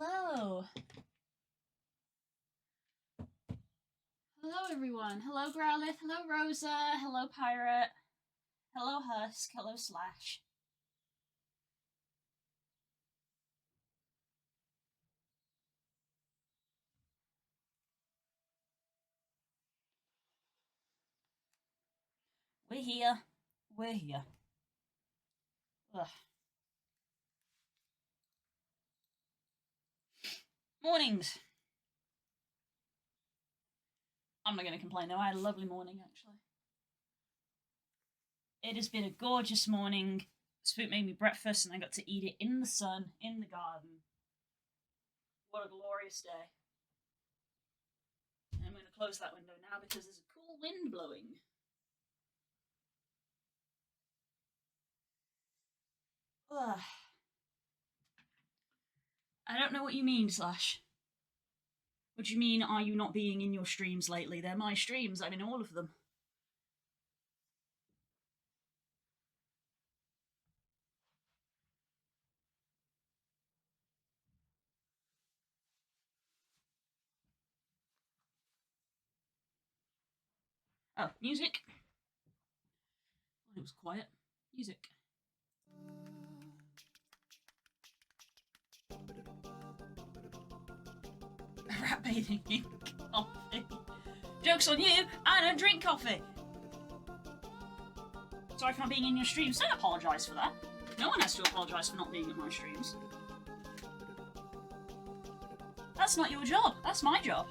Hello. Hello, everyone. Hello, Growlith. Hello, Rosa. Hello, Pirate. Hello, Husk. Hello, Slash. We're here. We're here. Ugh. Mornings. I'm not going to complain, though. I had a lovely morning, actually. It has been a gorgeous morning. Spook made me breakfast, and I got to eat it in the sun, in the garden. What a glorious day. And I'm going to close that window now because there's a cool wind blowing. Ugh. I don't know what you mean, Slash. What do you mean, are you not being in your streams lately? They're my streams. I'm in all of them. Oh, music. Oh, it was quiet. Music. Rat bathing in coffee. Joke's on you, I don't drink coffee. Sorry for not being in your streams. Don't apologise for that. No one has to apologise for not being in my streams. That's not your job. That's my job.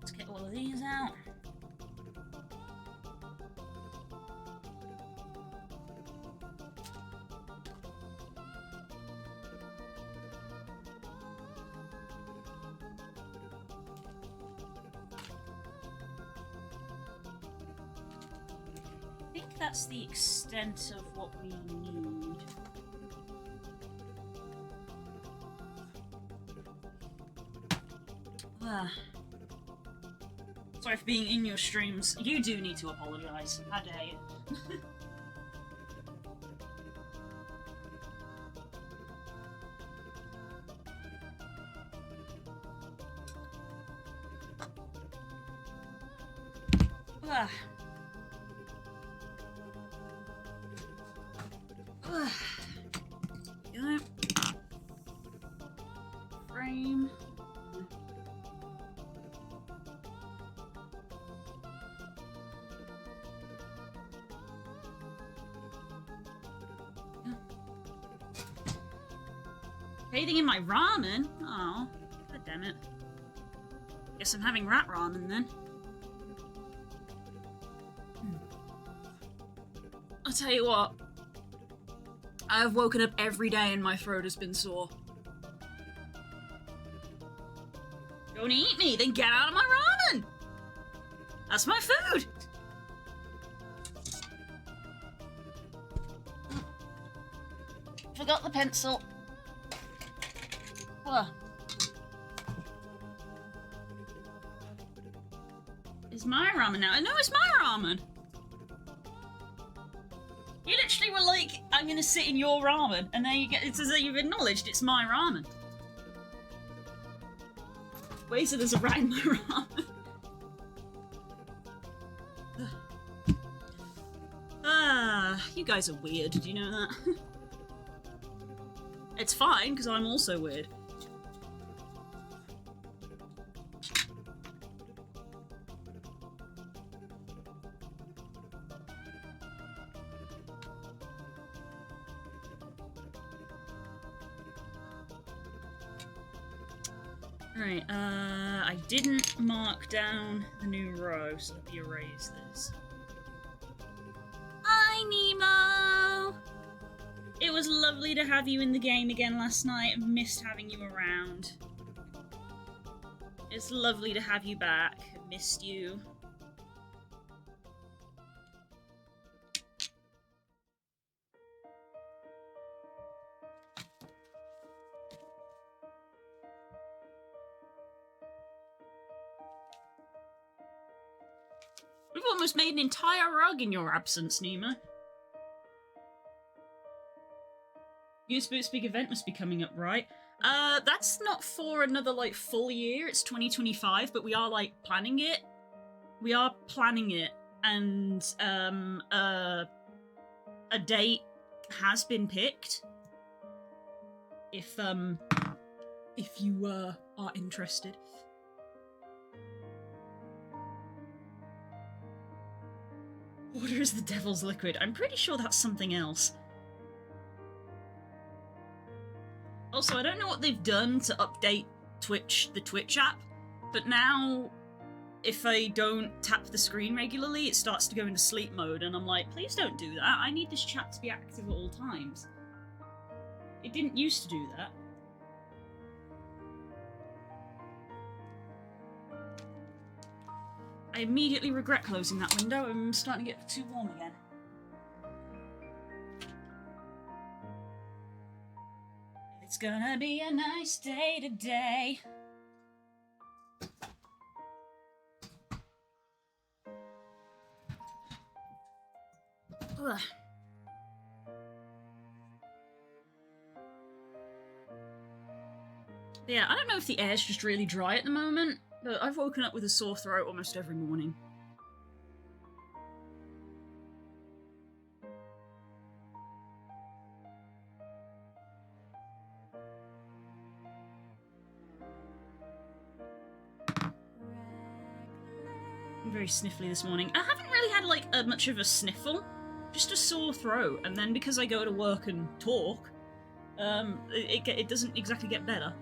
Let's get all of these out. I think that's the extent of what we need. Sorry for being in your streams. You do need to apologise. How dare you? Frame. Anything in my ramen? Oh, god damn it. Guess I'm having rat ramen then. I'll tell you what. I have woken up every day and my throat has been sore. Don't eat me, then get out of my ramen! That's my food! Forgot the pencil. It's my ramen now. I know it's my ramen. You literally were like, I'm gonna sit in your ramen, and then it's as though you've acknowledged it's my ramen. Wait, so there's a rat in my ramen. You guys are weird, do you know that? It's fine, because I'm also weird. Right, I didn't mark down the new row, so let me erase this. Hi, Nemo! It was lovely to have you in the game again last night. I've missed having you around. It's lovely to have you back. I've missed you. We've almost made an entire rug in your absence, Nemo. New Spooks big event must be coming up, right? That's not for another, like, full year. It's 2025, but we are, like, planning it. We are planning it, and, a date has been picked. If you, are interested. Water is the devil's liquid. I'm pretty sure that's something else. Also, I don't know what they've done to update the Twitch app, but now if I don't tap the screen regularly, it starts to go into sleep mode, and I'm like, please don't do that. I need this chat to be active at all times. It didn't used to do that. I immediately regret closing that window. I'm starting to get too warm again. It's gonna be a nice day today. Ugh. Yeah, I don't know if the air's just really dry at the moment, but I've woken up with a sore throat almost every morning. I'm very sniffly this morning. I haven't really had, like, much of a sniffle. Just a sore throat, and then because I go to work and talk, it doesn't exactly get better.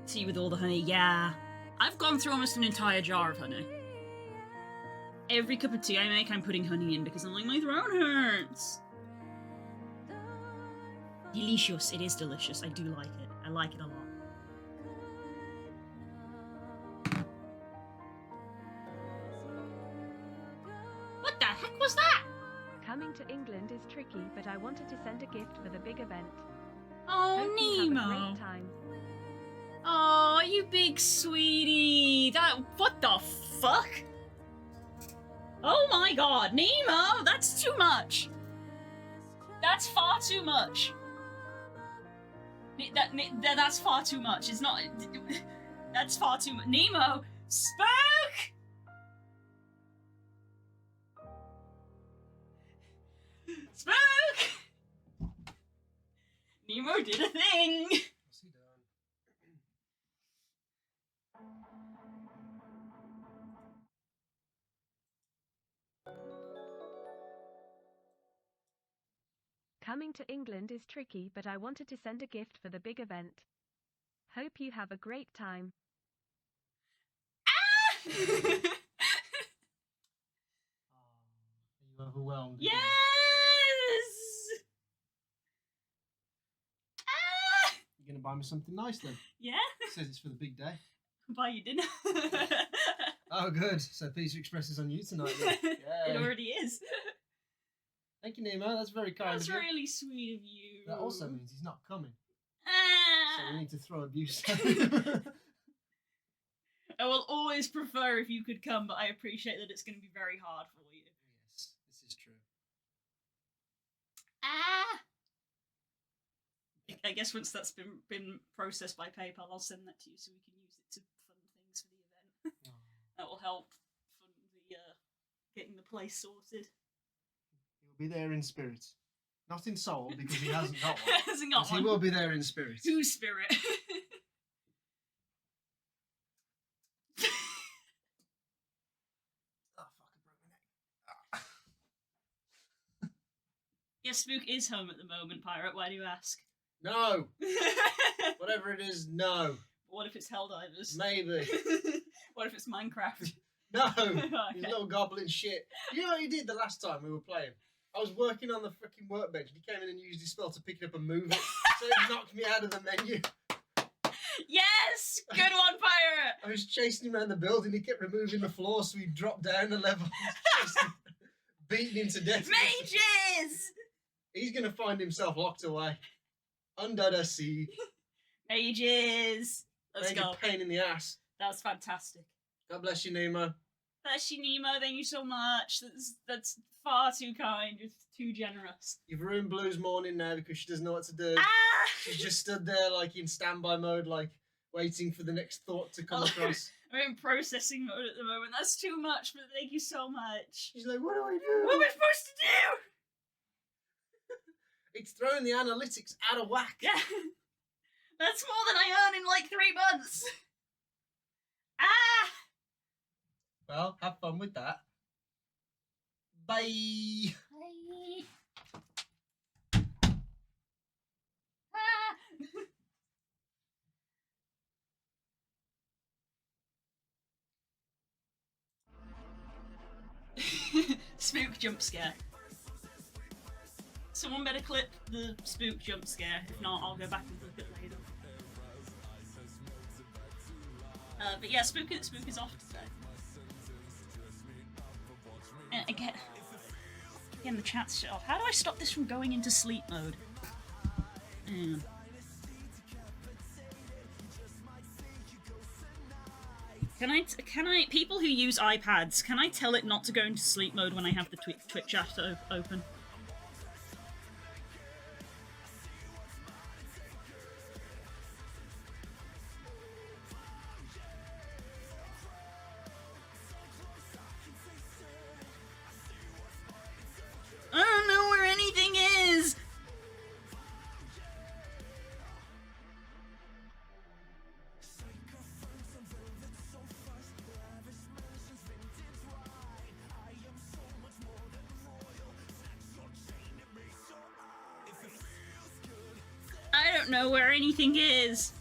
Tea with all the honey, yeah. I've gone through almost an entire jar of honey. Every cup of tea I make, I'm putting honey in because I'm like, my throat hurts. Delicious. It is delicious. I do like it. I like it a lot. What the heck was that? Coming to England is tricky, but I wanted to send a gift for the big event. Oh, Hope you Nemo. have a great time. Oh, you big sweetie. What the fuck? Oh my god, Nemo! That's too much! That's far too much. That's far too much. It's not... That's far too much. Nemo! Spook! Spook! Nemo did a thing! What's he done? Coming to England is tricky, but I wanted to send a gift for the big event. Hope you have a great time. Ah! Are you overwhelmed? Yes! Ah! You're going to buy me something nice then? Yeah? It says it's for the big day. Buy you dinner. Oh, good. So Pizza Express is on you tonight then. It Yay. already is. Thank you, Nemo. That's very kind That's of you. really sweet of you. That also means he's not coming. Ah! So we need to throw abuse. I will always prefer if you could come, but I appreciate that it's going to be very hard for you. Yes, this is true. Ah! I guess once that's been processed by PayPal, I'll send that to you so we can use it to fund things for the event. Oh. That will help fund the getting the place sorted. He'll be there in spirit. Not in soul, because he hasn't got one. Hasn't got But one. he will be there in spirit. Whose spirit? Oh, fuck, I broke my neck. Ah. Yes, Spook is home at the moment, Pirate. Why do you ask? No! Whatever it is, no. What if it's Helldivers? Maybe. What if it's Minecraft? No! Okay. You little goblin shit. You know what he did the last time we were playing? I was working on the freaking workbench and he came in and used his spell to pick it up and move it. So it knocked me out of the menu. Yes! Good one, Pirate! I was chasing him around the building. He kept removing the floor, so he dropped down a level. Beating him to death. Mages! He's gonna find himself locked away under the sea. Ages. Let's Major go. pain in the ass. That was fantastic. God bless you, Nemo. Bless you, Nemo. Thank you so much. That's far too kind. You're too generous. You've ruined Blue's morning now because she doesn't know what to do. Ah! She's just stood there like in standby mode, like waiting for the next thought to come across. I'm in processing mode at the moment. That's too much, but thank you so much. She's like, what do I do? What am I supposed to do? It's throwing the analytics out of whack. Yeah. That's more than I earn in like 3 months. Ah! Well, have fun with that. Bye. Bye. Ah! Spook jump scare. Someone better clip the spook jump scare. If not, I'll go back and look at it later. But yeah, spook is off today. And again, the chat's shut off. How do I stop this from going into sleep mode? Can I, people who use iPads, can I tell it not to go into sleep mode when I have the Twitch app open? I don't know where anything is! I don't know where anything is.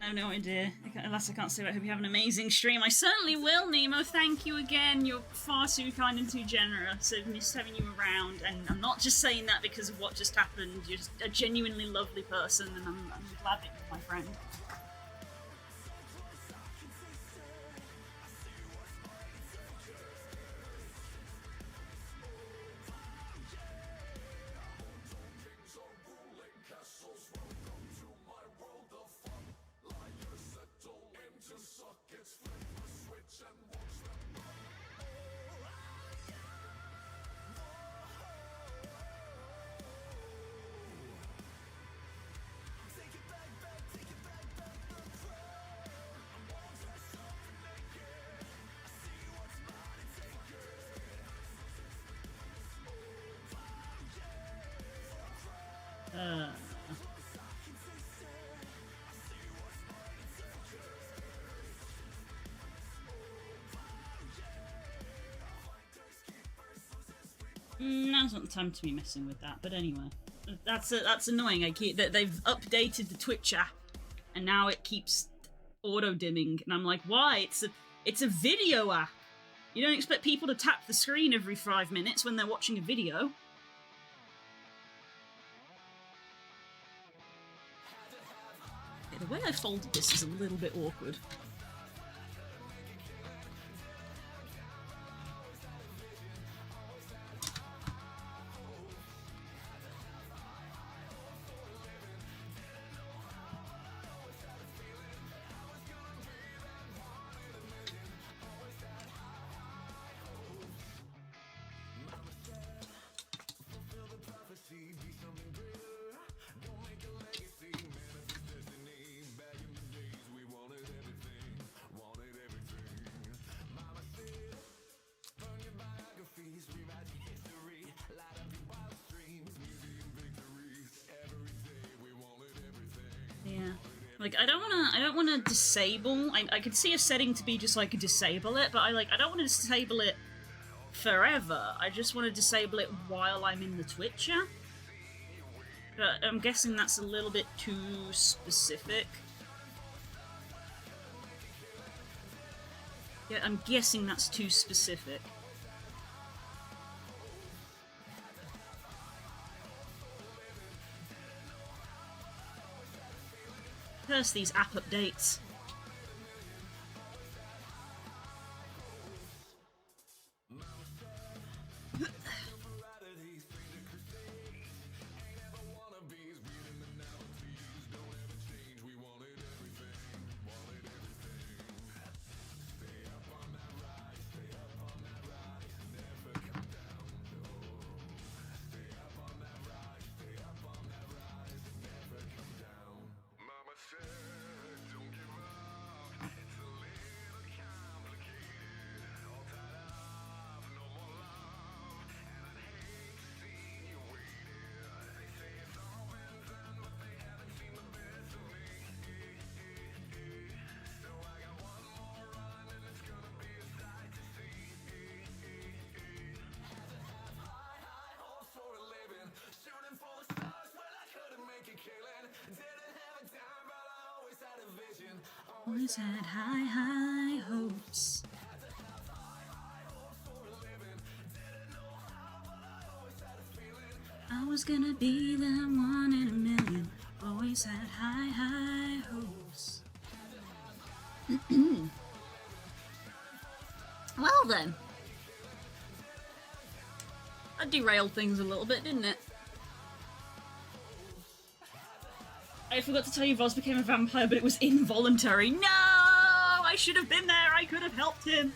I have no idea. Unless I can't say I hope you have an amazing stream. I certainly will, Nemo. Thank you again. You're far too kind and too generous. I've missed having you around, and I'm not just saying that because of what just happened. You're just a genuinely lovely person, and I'm glad that you're my friend. Now's not the time to be messing with that, but anyway. That's annoying. They've updated the Twitch app, and now it keeps auto-dimming, and I'm like, why? It's a video app. You don't expect people to tap the screen every 5 minutes when they're watching a video. Okay, the way I folded this is a little bit awkward. Like, I don't wanna disable. I could see a setting to be just like disable it, but I don't want to disable it forever. I just want to disable it while I'm in the Twitch app. But I'm guessing that's a little bit too specific. Yeah, I'm guessing that's too specific. Curse these app updates. Always had high, high hopes. I was gonna be the one in a million. Always had high, high hopes. Well then. That derailed things a little bit, didn't it? I forgot to tell you Voz became a vampire, but it was involuntary. No! I should have been there. I could have helped him.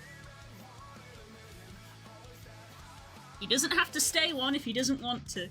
He doesn't have to stay one if he doesn't want to.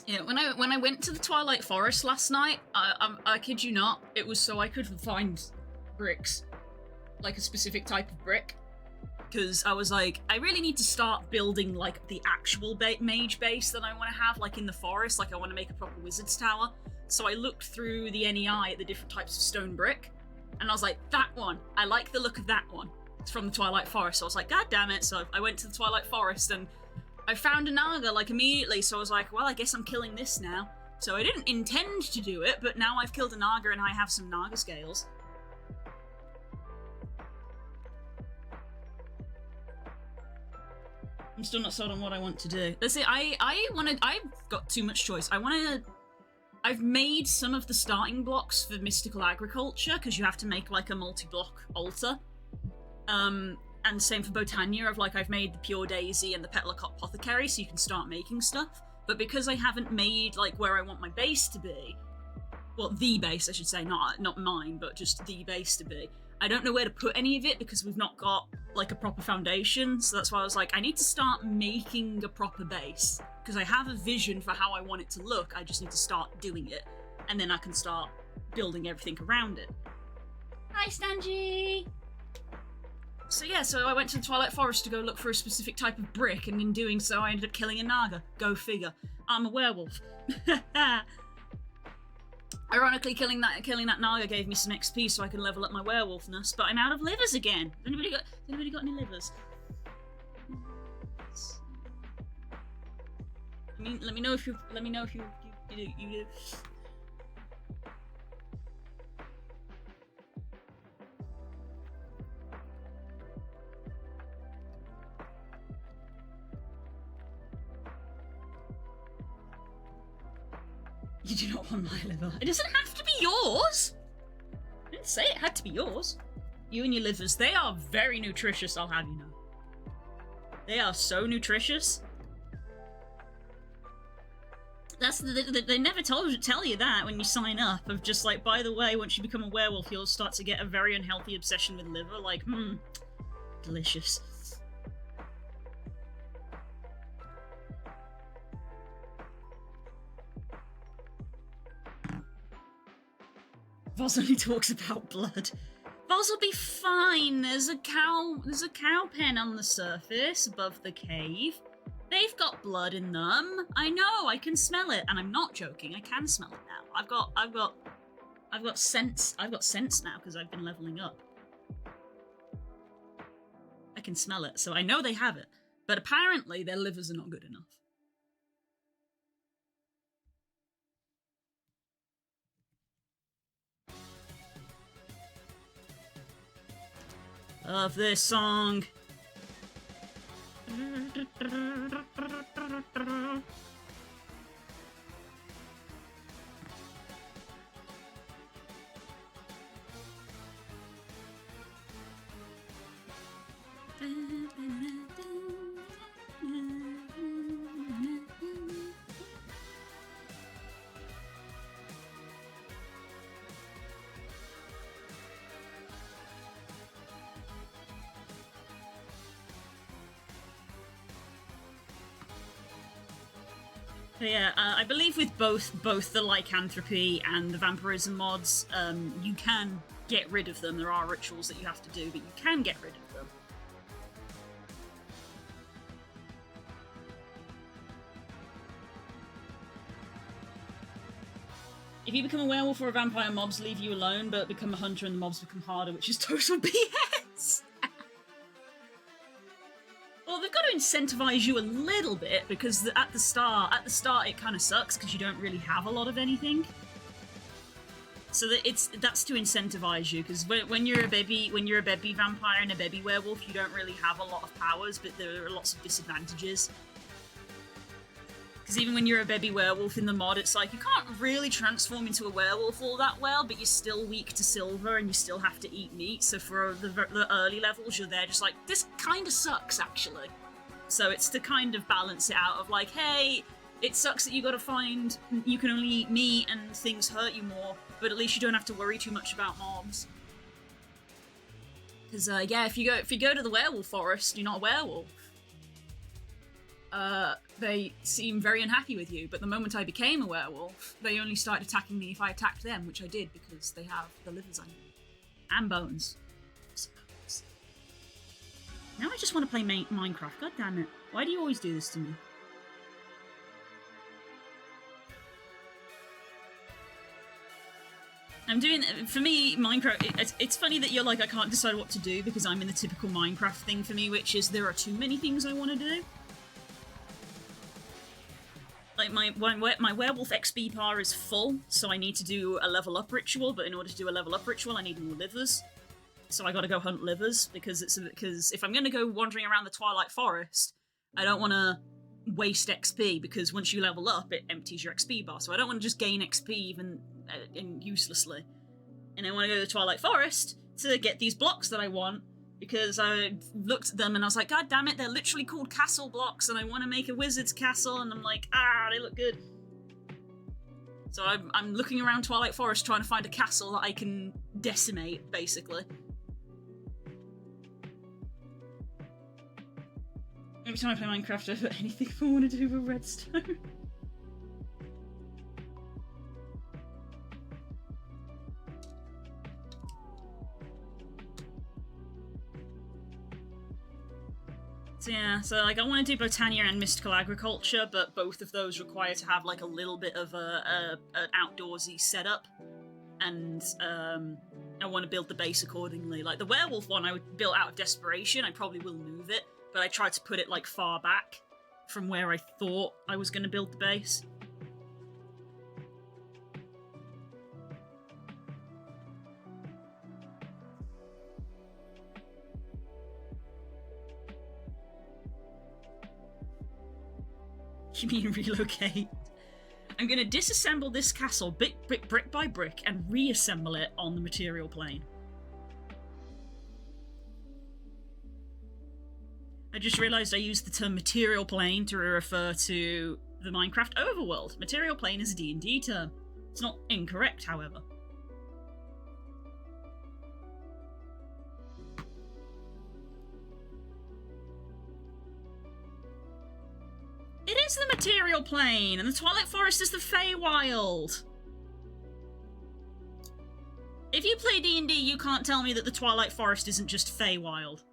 Yeah, when I went to the Twilight Forest last night, I kid you not, it was so I could find bricks, like a specific type of brick, because I was like, I really need to start building like the actual mage base that I want to have, like in the forest. Like I want to make a proper wizard's tower. So I looked through the NEI at the different types of stone brick, and I was like, that one, I like the look of that one. It's from the Twilight Forest. So I was like, god damn it! So I went to the Twilight Forest and I found a Naga, like, immediately, so I was like, well, I guess I'm killing this now. So I didn't intend to do it, but now I've killed a Naga and I have some Naga scales. I'm still not sold on what I want to do. Let's see, I've got too much choice. I've made some of the starting blocks for Mystical Agriculture, because you have to make, like, a multi-block altar. And same for Botania, I've made the Pure Daisy and the Petalocott Apothecary, so you can start making stuff. But because I haven't made, like, where I want my base to be, well, the base, I should say, not mine, but just the base to be, I don't know where to put any of it because we've not got, like, a proper foundation, so that's why I was like, I need to start making a proper base, because I have a vision for how I want it to look, I just need to start doing it, and then I can start building everything around it. Hi, Stanji! So yeah, so I went to the Twilight Forest to go look for a specific type of brick, and in doing so I ended up killing a Naga. Go figure. I'm a werewolf. Ironically, killing that Naga gave me some XP so I can level up my werewolfness, but I'm out of livers again. Has anybody got any livers? I mean, let me know if you do. You do not want my liver. It doesn't have to be yours! I didn't say it had to be yours. You and your livers, they are very nutritious, I'll have you know. They are so nutritious. They never tell you that when you sign up, of just like, by the way, once you become a werewolf, you'll start to get a very unhealthy obsession with liver, like, delicious. Voz only talks about blood. Voz will be fine. There's a cow pen on the surface above the cave. They've got blood in them. I know, I can smell it, and I'm not joking. I can smell it now. I've got sense. I've got sense now because I've been leveling up. I can smell it, so I know they have it. But apparently their livers are not good enough. Love this song. But yeah, I believe with both the lycanthropy and the vampirism mods, you can get rid of them. There are rituals that you have to do, but you can get rid of them. If you become a werewolf or a vampire, mobs leave you alone, but become a hunter and the mobs become harder, which is total BS. Well, they've got to incentivize you a little bit, because at the start it kind of sucks because you don't really have a lot of anything. So that's to incentivize you, because when you're a baby vampire and a baby werewolf, you don't really have a lot of powers, but there are lots of disadvantages. Because even when you're a baby werewolf in the mod, it's like you can't really transform into a werewolf all that well, but you're still weak to silver and you still have to eat meat. So for the early levels, you're there just like, this kind of sucks, actually. So it's to kind of balance it out of like, hey, it sucks that you can only eat meat and things hurt you more, but at least you don't have to worry too much about mobs. Because yeah, if you go to the werewolf forest, you're not a werewolf. They seem very unhappy with you, but the moment I became a werewolf, they only started attacking me if I attacked them, which I did because they have the livers I need. And bones. Now I just want to play Minecraft, god damn it. Why do you always do this to me? For me, Minecraft, it's funny that you're like, I can't decide what to do, because I'm in the typical Minecraft thing for me, which is there are too many things I want to do. Like, my werewolf XP bar is full, so I need to do a level up ritual, but in order to do a level up ritual, I need more livers. So I gotta go hunt livers, because if I'm gonna go wandering around the Twilight Forest, I don't want to waste XP, because once you level up, it empties your XP bar, so I don't want to just gain XP even uselessly. And I want to go to the Twilight Forest to get these blocks that I want, because I looked at them and I was like, god damn it, they're literally called castle blocks, and I want to make a wizard's castle, and I'm like, they look good. So I'm looking around Twilight Forest trying to find a castle that I can decimate, basically. Every time I play Minecraft, I put anything I want to do with redstone. So yeah, so like I want to do Botania and Mystical Agriculture, but both of those require to have like a little bit of an outdoorsy setup, and I want to build the base accordingly. Like the werewolf one, I would build out of desperation. I probably will move it, but I tried to put it like far back from where I thought I was going to build the base. You mean relocate? I'm going to disassemble this castle brick by brick and reassemble it on the material plane. I just realised I used the term material plane to refer to the Minecraft overworld. Material plane is a D&D term. It's not incorrect, however. It is the material plane, and the Twilight Forest is the Feywild. If you play D&D, you can't tell me that the Twilight Forest isn't just Feywild.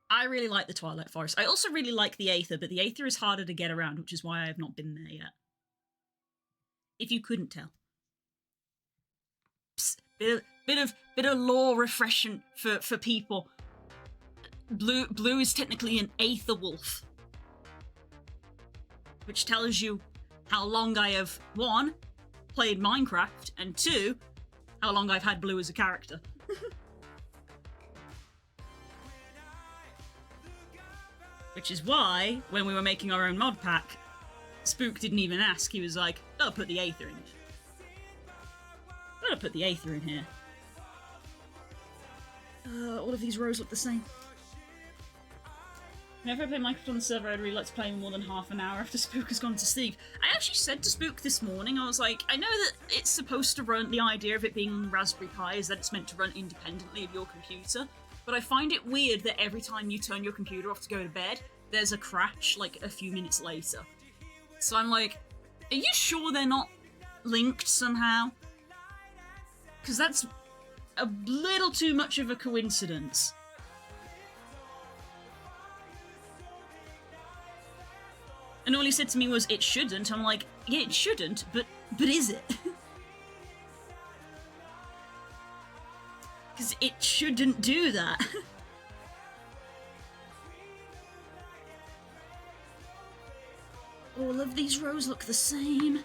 I really like the Twilight Forest. I also really like the Aether, but the Aether is harder to get around, which is why I have not been there yet. If you couldn't tell. Psst, bit of lore refreshment for people. Blue is technically an Aether wolf, which tells you how long I have, 1, played Minecraft, and 2, how long I've had Blue as a character. Which is why, when we were making our own mod pack, Spook didn't even ask. He was like, "Gotta put the Aether in it. Gotta put the Aether in here." All of these rows look the same. Whenever I play Minecraft on the server, I'd really like to play more than half an hour after Spook has gone to sleep. I actually said to Spook this morning, I was like, I know that it's supposed to run, the idea of it being on the Raspberry Pi is that it's meant to run independently of your computer, but I find it weird that every time you turn your computer off to go to bed, there's a crash, like, a few minutes later. So I'm like, are you sure they're not linked somehow? Because that's a little too much of a coincidence. And all he said to me was, it shouldn't. I'm like, yeah, it shouldn't, but is it? Because it shouldn't do that. All of these rows look the same.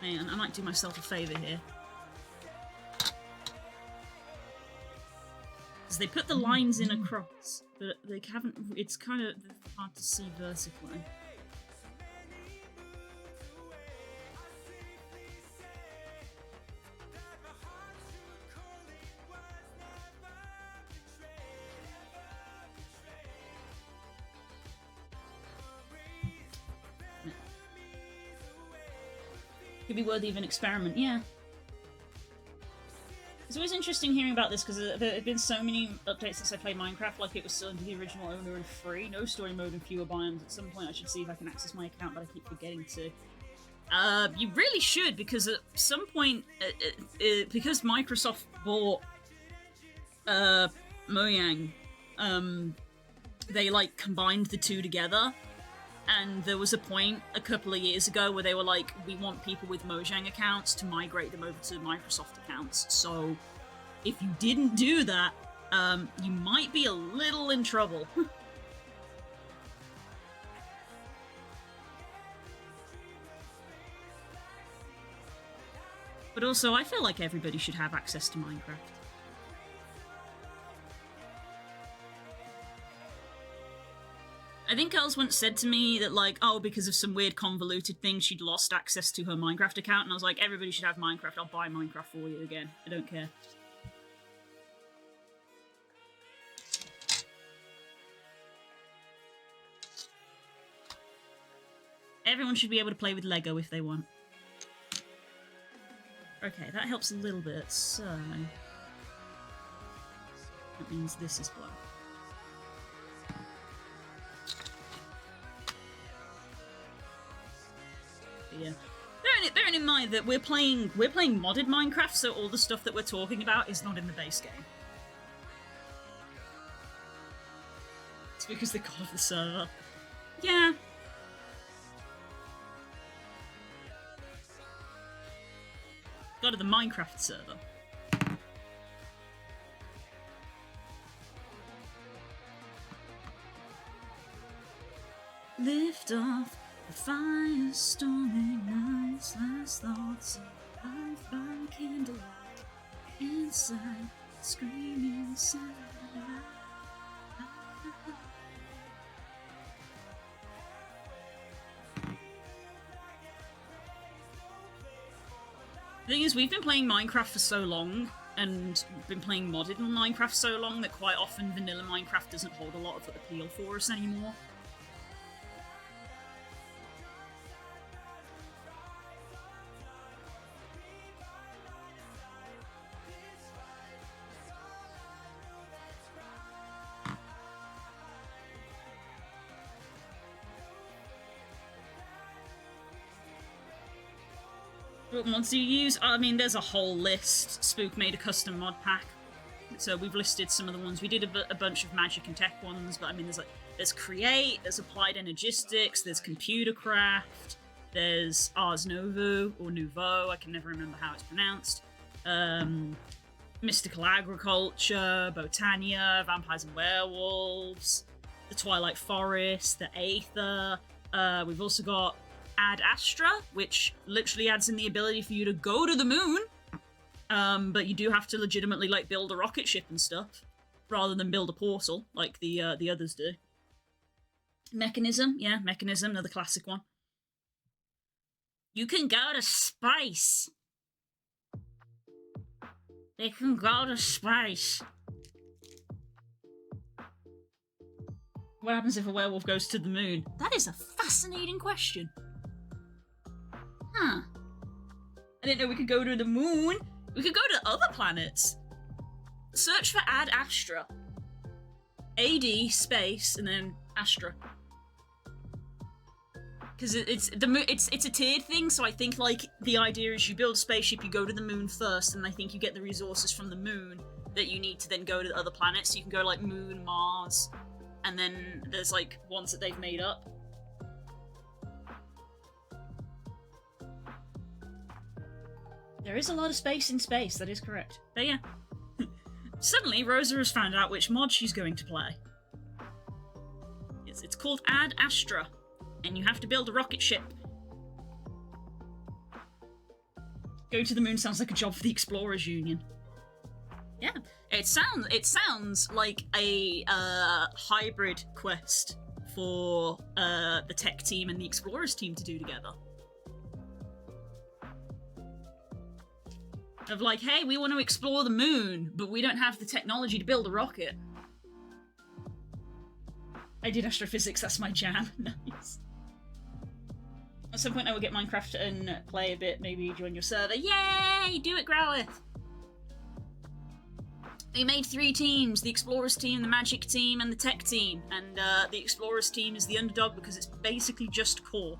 Man, I might do myself a favour here. Because they put the lines in across, but they haven't... It's kind of hard to see vertically. Could be worthy of an experiment, yeah. It's always interesting hearing about this because there have been so many updates since I played Minecraft, like it was still under the original owner and free, no story mode and fewer biomes. At some point I should see if I can access my account, but I keep forgetting to. You really should, because at some point, because Microsoft bought Mojang, they like combined the two together. And there was a point a couple of years ago where they were like, we want people with Mojang accounts to migrate them over to Microsoft accounts. So if you didn't do that, you might be a little in trouble. But also, I feel like everybody should have access to Minecraft. I think Els once said to me that, like, oh, because of some weird convoluted thing, she'd lost access to her Minecraft account, and I was like, everybody should have Minecraft, I'll buy Minecraft for you again. I don't care. Everyone should be able to play with Lego if they want. Okay, that helps a little bit, so... That means this is black. Yeah. Bearing in mind that we're playing modded Minecraft, so all the stuff that we're talking about is not in the base game. It's because they got off the server. Yeah. Got to the Minecraft server. Lift off the fire, storming nights, last thoughts of life by candlelight. Inside, screaming sound. The thing is, we've been playing Minecraft for so long, and been playing modded on Minecraft so long, that quite often vanilla Minecraft doesn't hold a lot of appeal for us anymore. What mods do you use? I mean, there's a whole list. Spook made a custom mod pack, so we've listed some of the ones. We did a bunch of magic and tech ones, but I mean, there's Create, there's Applied Energistics, there's Computercraft, there's Ars Novo, or Nouveau, I can never remember how it's pronounced, Mystical Agriculture, Botania, Vampires and Werewolves, the Twilight Forest, the Aether, we've also got Ad Astra, which literally adds in the ability for you to go to the moon, but you do have to legitimately like build a rocket ship and stuff, rather than build a portal like the others do. Mechanism, yeah, Mechanism, another classic one. You can go to space. They can go to space. What happens if a werewolf goes to the moon? That is a fascinating question. Huh. I didn't know we could go to the moon. We could go to other planets. Search for Ad Astra. AD space and then Astra. Because it's a tiered thing, so I think like the idea is you build a spaceship, you go to the moon first, and I think you get the resources from the moon that you need to then go to the other planets. So you can go to like Moon, Mars, and then there's like ones that they've made up. There is a lot of space in space, that is correct. But yeah. Suddenly, Rosa has found out which mod she's going to play. It's called Ad Astra, and you have to build a rocket ship. Going to the moon sounds like a job for the Explorers Union. Yeah, it sounds like a hybrid quest for the tech team and the Explorers team to do together. Of like, hey, we want to explore the moon, but we don't have the technology to build a rocket. I did astrophysics, that's my jam. Nice. At some point I will get Minecraft and play a bit, maybe join your server. Yay! Do it, Growlith! We made 3 teams, the Explorers team, the Magic team, and the Tech team. And the Explorers team is the underdog because it's basically just core.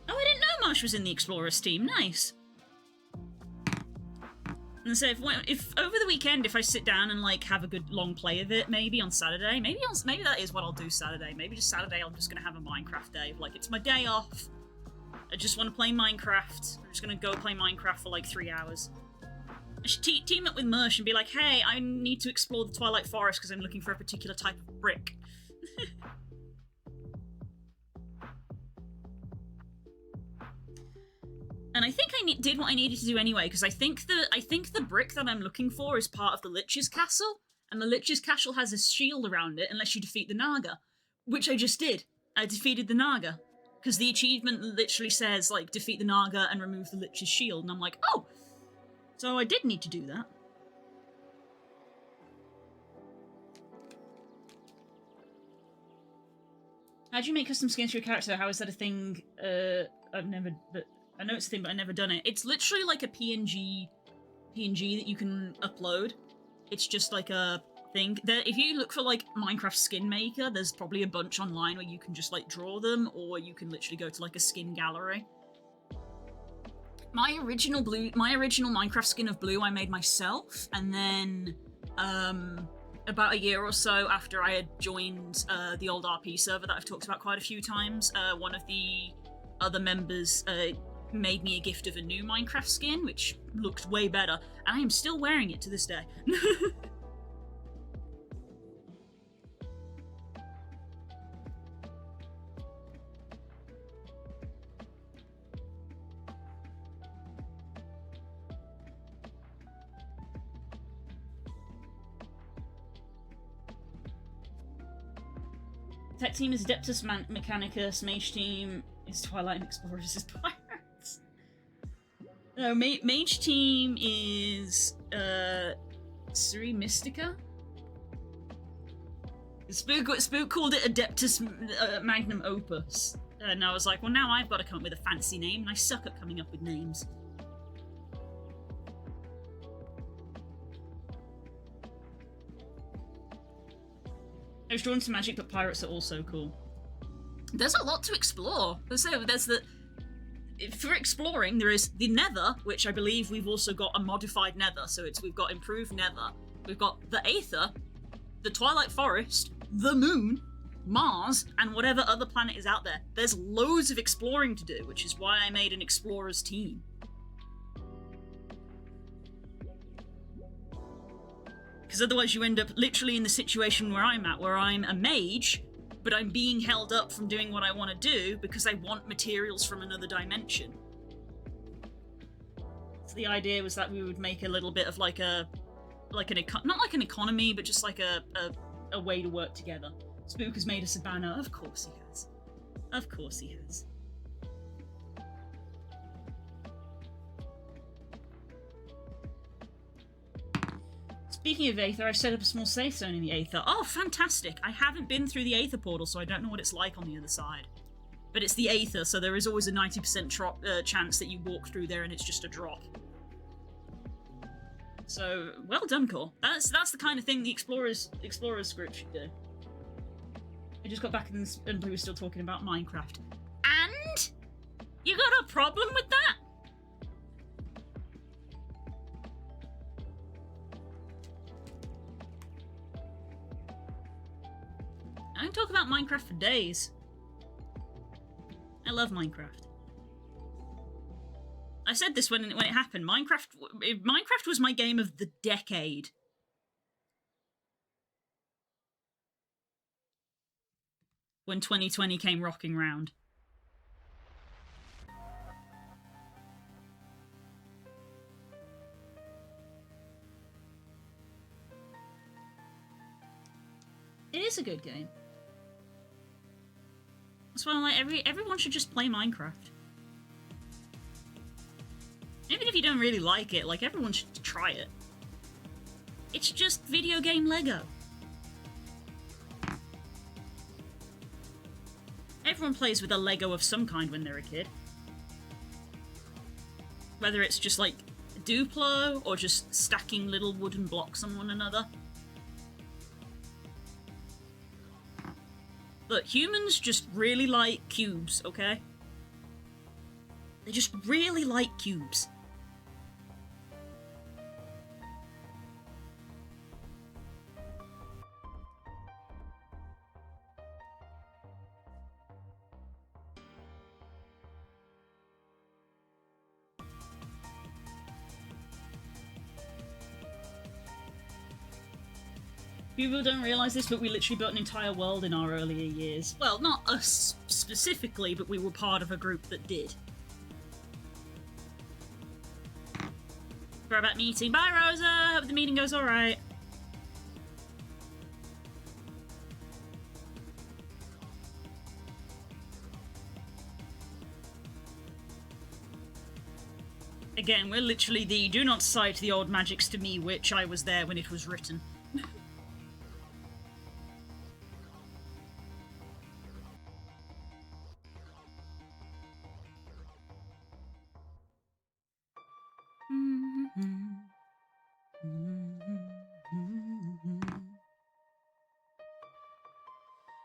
Oh, I didn't know Marsh was in the Explorers team. Nice. And so if over the weekend, if I sit down and like have a good long play of it, maybe on Saturday, maybe that is what I'll do Saturday. Maybe just Saturday I'm just gonna have a Minecraft day. Like, it's my day off. I just want to play Minecraft. I'm just gonna go play Minecraft for like 3 hours. I should team up with Mersh and be like, hey, I need to explore the Twilight Forest because I'm looking for a particular type of brick. And I think I did what I needed to do anyway, because I think the brick that I'm looking for is part of the Lich's Castle, and the Lich's Castle has a shield around it unless you defeat the Naga, which I just did. I defeated the Naga, because the achievement literally says, like, defeat the Naga and remove the Lich's shield, and I'm like, oh! So I did need to do that. How do you make custom skins for your character? How is that a thing? I know it's a thing, but I've never done it. It's literally like a PNG that you can upload. It's just like a thing. If you look for like Minecraft Skin Maker, there's probably a bunch online where you can just like draw them, or you can literally go to like a skin gallery. My original Minecraft skin of Blue I made myself, and then about a year or so after I had joined the old RP server that I've talked about quite a few times, one of the other members made me a gift of a new Minecraft skin, which looked way better, and I am still wearing it to this day. Tech team is Adeptus Mechanicus, Mage team is Twilight, and Explorers is Pirates. No, Mage team is Suri Mystica. Spook called it Adeptus Magnum Opus, and I was like, well, now I've got to come up with a fancy name, and I suck at coming up with names. I was drawn to magic, but pirates are also cool. There's a lot to explore. For exploring, there is the Nether, which I believe we've also got a modified Nether. So we've got improved Nether. We've got the Aether, the Twilight Forest, the Moon, Mars, and whatever other planet is out there. There's loads of exploring to do, which is why I made an Explorers team. Because otherwise you end up literally in the situation where I'm at, where I'm a mage, but I'm being held up from doing what I want to do because I want materials from another dimension. So the idea was that we would make a little bit of not like an economy, but just like a way to work together. Spook has made us a banner. Of course he has. Of course he has. Speaking of Aether, I've set up a small safe zone in the Aether. Oh, fantastic! I haven't been through the Aether portal, so I don't know what it's like on the other side. But it's the Aether, so there is always a 90% chance that you walk through there and it's just a drop. So, well done, Core. That's the kind of thing the Explorers script should do. I just got back and we were still talking about Minecraft. And? You got a problem with that? Minecraft for days. I love Minecraft. I said this when it happened. Minecraft was my game of the decade. When 2020 came rocking round. It is a good game. That's why I'm like, everyone should just play Minecraft. Even if you don't really like it, like, everyone should try it. It's just video game Lego. Everyone plays with a Lego of some kind when they're a kid. Whether it's just like Duplo or just stacking little wooden blocks on one another. Look, humans just really like cubes, okay? They just really like cubes. People don't realise this, but we literally built an entire world in our earlier years. Well, not us specifically, but we were part of a group that did. Sorry about meeting. Bye, Rosa! Hope the meeting goes alright. Again, we're literally the do not cite the old magics to me, which I was there when it was written.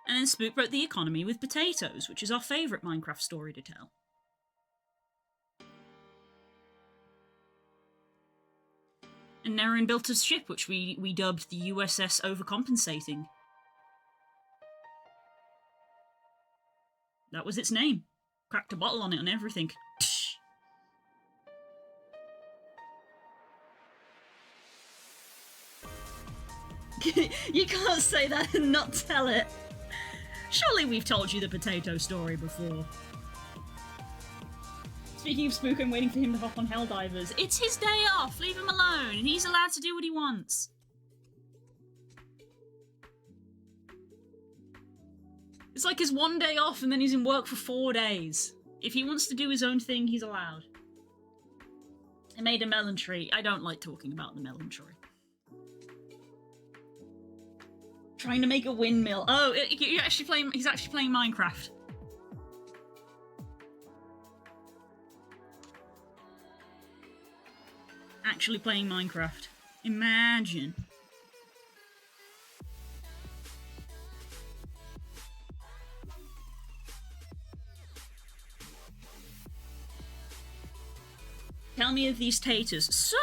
And then Spook wrote The Economy with Potatoes, which is our favourite Minecraft story to tell. And Nerin built a ship, which we dubbed the USS Overcompensating. That was its name. Cracked a bottle on it and everything. You can't say that and not tell it. Surely we've told you the potato story before. Speaking of Spook, I'm waiting for him to hop on Helldivers. It's his day off, leave him alone, and he's allowed to do what he wants. It's like his one day off and then he's in work for 4 days. If he wants to do his own thing, he's allowed. I made a melon tree. I don't like talking about the melon tree. Trying to make a windmill. Oh, he's actually playing Minecraft. Actually playing Minecraft. Imagine. Tell me of these taters. So,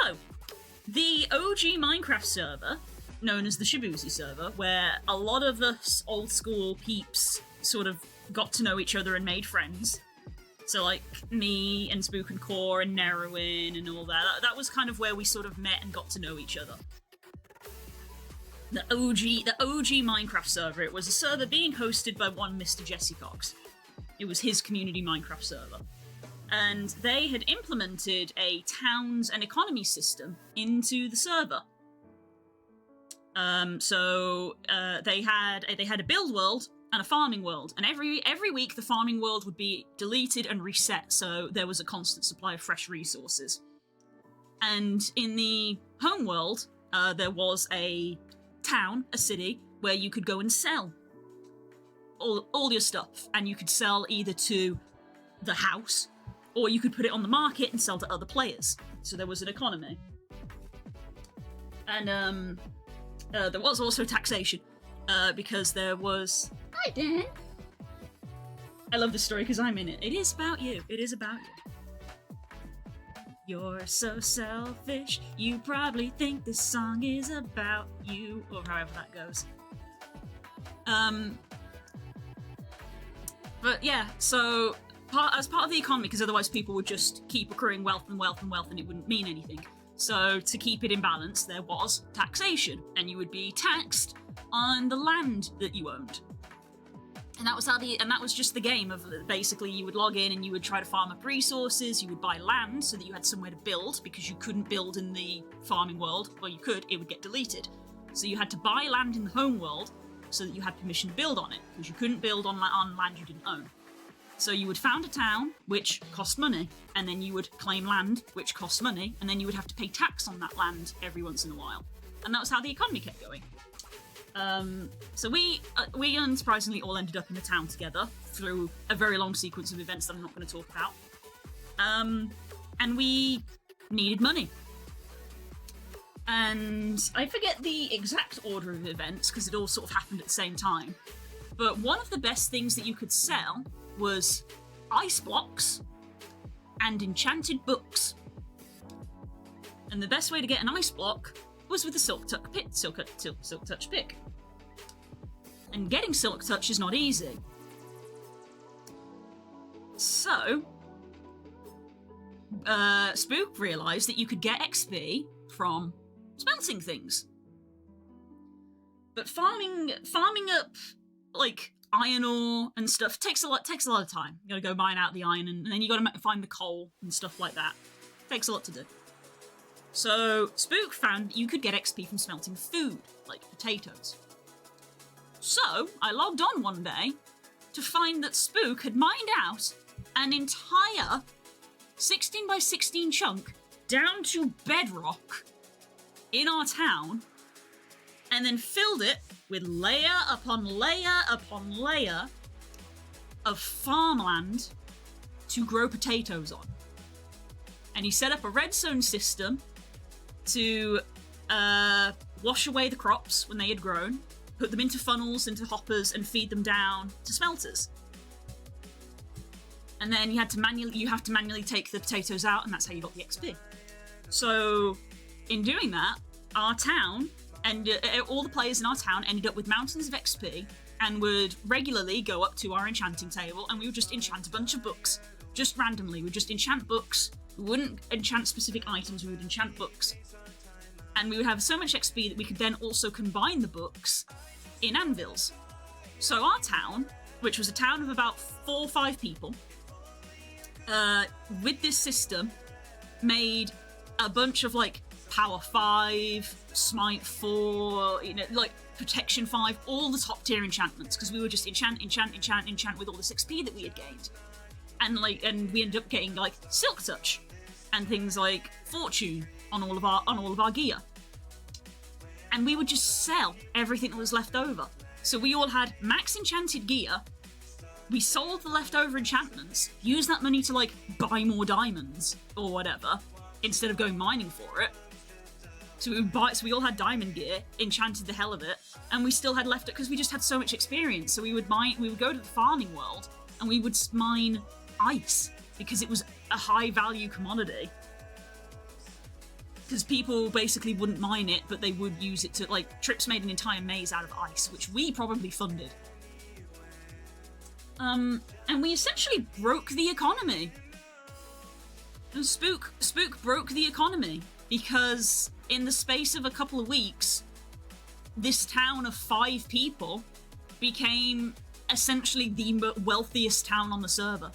the OG Minecraft server, known as the Shibuzi server, where a lot of us old school peeps sort of got to know each other and made friends. So like me and Spook and Core and Nerwin and all that. That was kind of where we sort of met and got to know each other. The OG Minecraft server. It was a server being hosted by one Mr. Jesse Cox. It was his community Minecraft server. And they had implemented a towns and economy system into the server. They had a build world and a farming world, and every week the farming world would be deleted and reset, so there was a constant supply of fresh resources. And in the home world, there was a town, a city, where you could go and sell all your stuff, and you could sell either to the house, or you could put it on the market and sell to other players. So there was an economy. And there was also taxation, because there was... Hi, Dan! I love this story because I'm in it. It is about you. It is about you. You're so selfish, you probably think this song is about you, or however that goes. But yeah, so as part of the economy, because otherwise people would just keep accruing wealth and wealth and wealth and it wouldn't mean anything. So to keep it in balance, there was taxation, and you would be taxed on the land that you owned. And that was just the game of basically you would log in and you would try to farm up resources, you would buy land so that you had somewhere to build, because you couldn't build in the farming world, or you could, it would get deleted. So you had to buy land in the home world so that you had permission to build on it, because you couldn't build on land you didn't own. So you would found a town, which cost money, and then you would claim land, which cost money, and then you would have to pay tax on that land every once in a while. And that was how the economy kept going. So we unsurprisingly all ended up in a town together through a very long sequence of events that I'm not going to talk about. And we needed money. And I forget the exact order of events because it all sort of happened at the same time. But one of the best things that you could sell was ice blocks and enchanted books. And the best way to get an ice block was with a Silk Touch pick. And getting Silk Touch is not easy. So, Spook realised that you could get XP from smelting things. But farming up, like, iron ore and stuff takes a lot of time. You gotta go mine out the iron, and then you gotta find the coal and stuff like that. Takes a lot to do. So, Spook found that you could get XP from smelting food, like potatoes. So, I logged on one day to find that Spook had mined out an entire 16 by 16 chunk down to bedrock in our town, and then filled it with layer upon layer upon layer of farmland to grow potatoes on. And he set up a redstone system to wash away the crops when they had grown, put them into funnels, into hoppers, and feed them down to smelters. And then you have to manually take the potatoes out, and that's how you got the XP. So, in doing that, our town, and all the players in our town ended up with mountains of XP, and would regularly go up to our enchanting table, and we would just enchant a bunch of books. Just randomly, we'd just enchant books. We wouldn't enchant specific items, we would enchant books. And we would have so much XP that we could then also combine the books in anvils. So our town, which was a town of about 4 or 5 people, with this system, made a bunch of, like, Power 5, Smite 4, like, Protection 5, all the top tier enchantments, because we would just enchant with all this XP that we had gained. And we ended up getting, like, Silk Touch and things like Fortune on all of our gear. And we would just sell everything that was left over. So we all had max enchanted gear. We sold the leftover enchantments, used that money to, like, buy more diamonds or whatever, instead of going mining for it. So we all had diamond gear, enchanted the hell of it, and we still had left it because we just had so much experience. So we would go to the farming world and we would mine ice because it was a high value commodity. Because people basically wouldn't mine it, but they would use it to, like, Trips made an entire maze out of ice, which we probably funded. And we essentially broke the economy. And Spook broke the economy because in the space of a couple of weeks, this town of 5 people became essentially the wealthiest town on the server.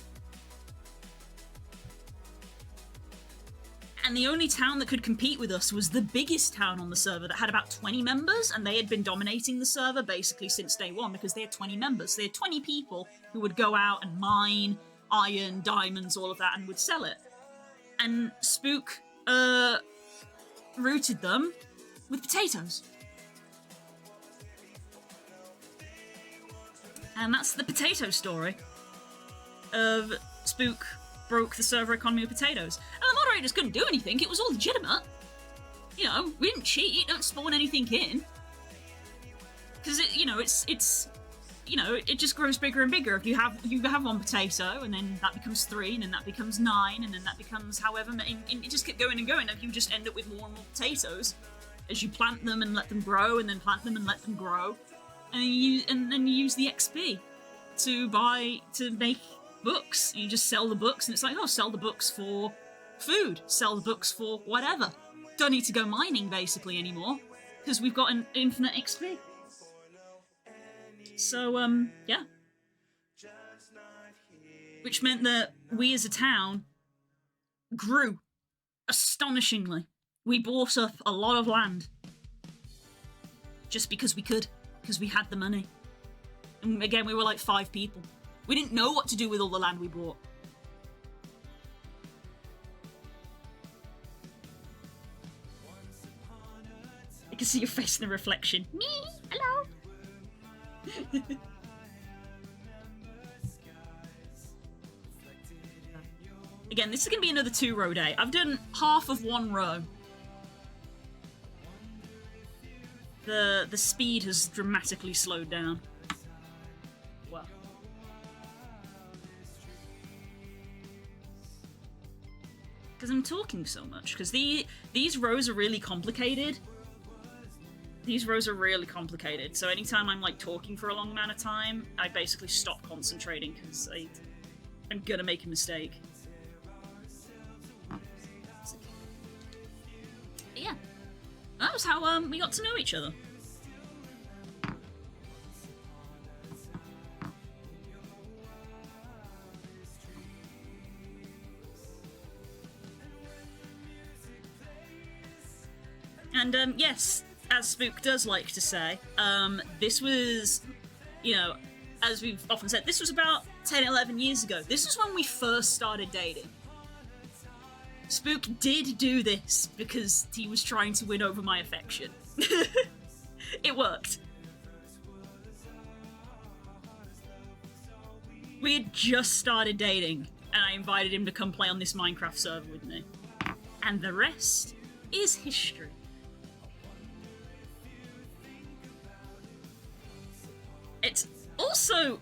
And the only town that could compete with us was the biggest town on the server that had about 20 members, and they had been dominating the server basically since day one because they had 20 members. They had 20 people who would go out and mine iron, diamonds, all of that, and would sell it. And Spook routed them with potatoes. And that's the potato story of Spook broke the server economy with potatoes. And the moderators couldn't do anything, it was all legitimate. We didn't cheat, don't spawn anything in. Because it just grows bigger and bigger. If you have 1 potato, and then that becomes 3, and then that becomes 9, and then that becomes however many, and it just kept going and going, and you just end up with more and more potatoes as you plant them and let them grow, and then plant them and let them grow. And then you use the XP to make books. You just sell the books, and it's like, oh, sell the books for food, sell the books for whatever. Don't need to go mining, basically, anymore, because we've got an infinite XP. So, yeah. Which meant that we as a town grew astonishingly. We bought up a lot of land. Just because we could, because we had the money. And again, we were like 5 people. We didn't know what to do with all the land we bought. I can see your face in the reflection. Me? Hello? Again, this is going to be another 2-row day. I've done half of 1 row. The speed has dramatically slowed down. Well. Because I'm talking so much. Because these rows are really complicated. These rows are really complicated. So anytime I'm like talking for a long amount of time, I basically stop concentrating because I'm gonna make a mistake. But yeah, that was how we got to know each other. And yes, as Spook does like to say, this was, you know, as we've often said, this was about 10, 11 years ago. This was when we first started dating. Spook did do this because he was trying to win over my affection. It worked. We had just started dating, and I invited him to come play on this Minecraft server with me. And the rest is history. It's also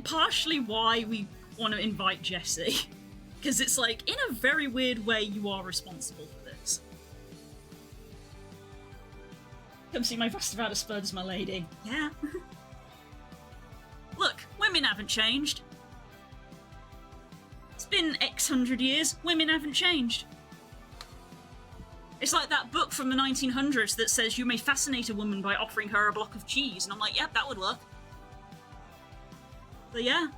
partially why we want to invite Jesse. Because it's like, in a very weird way, you are responsible for this. Come see my Vastavada Spuds, my lady. Yeah. Look, women haven't changed. It's been X hundred years, women haven't changed. It's like that book from the 1900s that says you may fascinate a woman by offering her a block of cheese, and I'm like, yep, that would work. But yeah.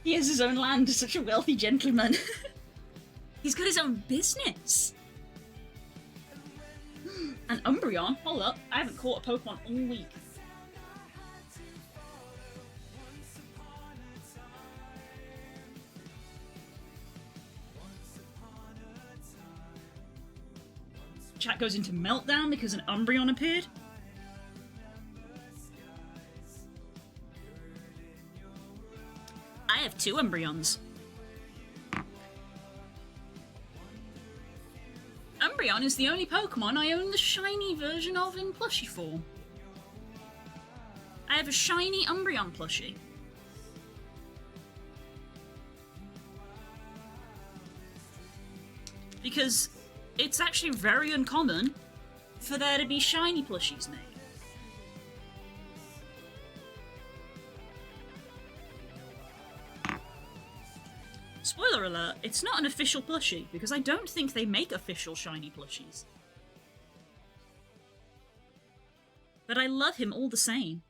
He has his own land, such a wealthy gentleman. He's got his own business. And Umbreon, hold up, I haven't caught a Pokemon all week. Chat goes into meltdown because an Umbreon appeared. I have 2 Umbreons. Umbreon is the only Pokemon I own the shiny version of in plushie form. I have a shiny Umbreon plushie. Because it's actually very uncommon for there to be shiny plushies made. Spoiler alert, it's not an official plushie, because I don't think they make official shiny plushies. But I love him all the same.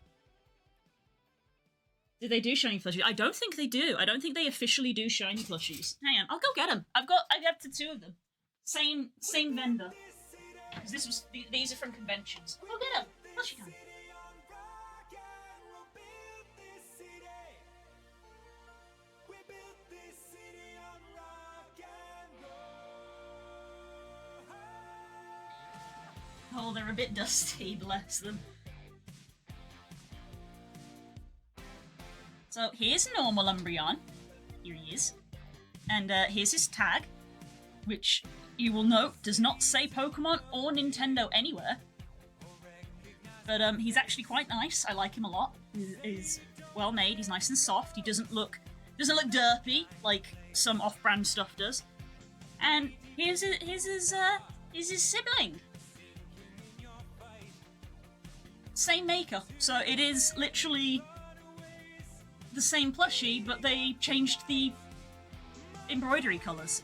Do they do shiny plushies? I don't think they do. I don't think they officially do shiny plushies. Hang on, I'll go get them. I got the 2 of them. Same vendor. Because these are from conventions. I'll go get them. Plushie time. Oh, they're a bit dusty, bless them. So here's normal Umbreon. Here he is. And here's his tag, which you will note does not say Pokemon or Nintendo anywhere. But he's actually quite nice. I like him a lot. He's well made. He's nice and soft. He doesn't look derpy like some off-brand stuff does. And here's his sibling. Same maker, so it is literally the same plushie, but they changed the embroidery colours.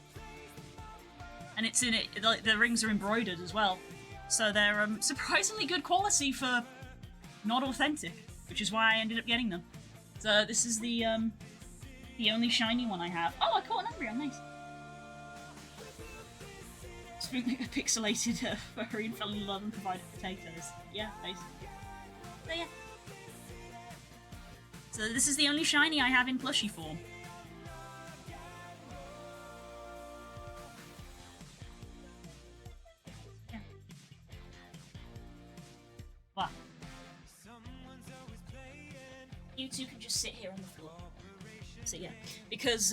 And it's in it, like, the rings are embroidered as well. So they're surprisingly good quality for not authentic, which is why I ended up getting them. So this is the only shiny one I have. Oh, I caught an Umbreon, nice. Spook pixelated furry and fell in love and provided potatoes. Yeah, basically. So yeah. So this is the only shiny I have in plushie form. Yeah. Wow. You two can just sit here on the floor. So yeah, because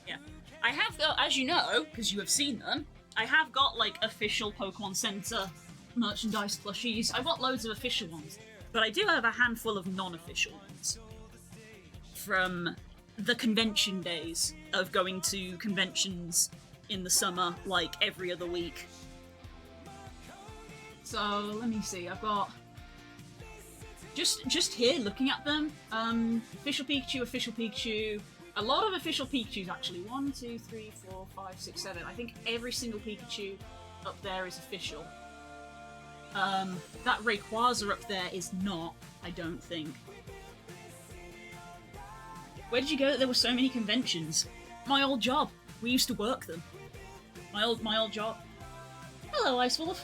yeah, I have got, as you know, because you have seen them, I have got like official Pokemon Center merchandise plushies. I've got loads of official ones, but I do have a handful of non-official ones from the convention days of going to conventions in the summer, like every other week. So let me see. I've got just here looking at them. Official Pikachu. A lot of official Pikachus actually. 1, 2, 3, 4, 5, 6, 7. I think every single Pikachu up there is official. That Rayquaza up there is not, I don't think. Where did you go that there were so many conventions? My old job. We used to work them. My old job. Hello, Ice Wolf.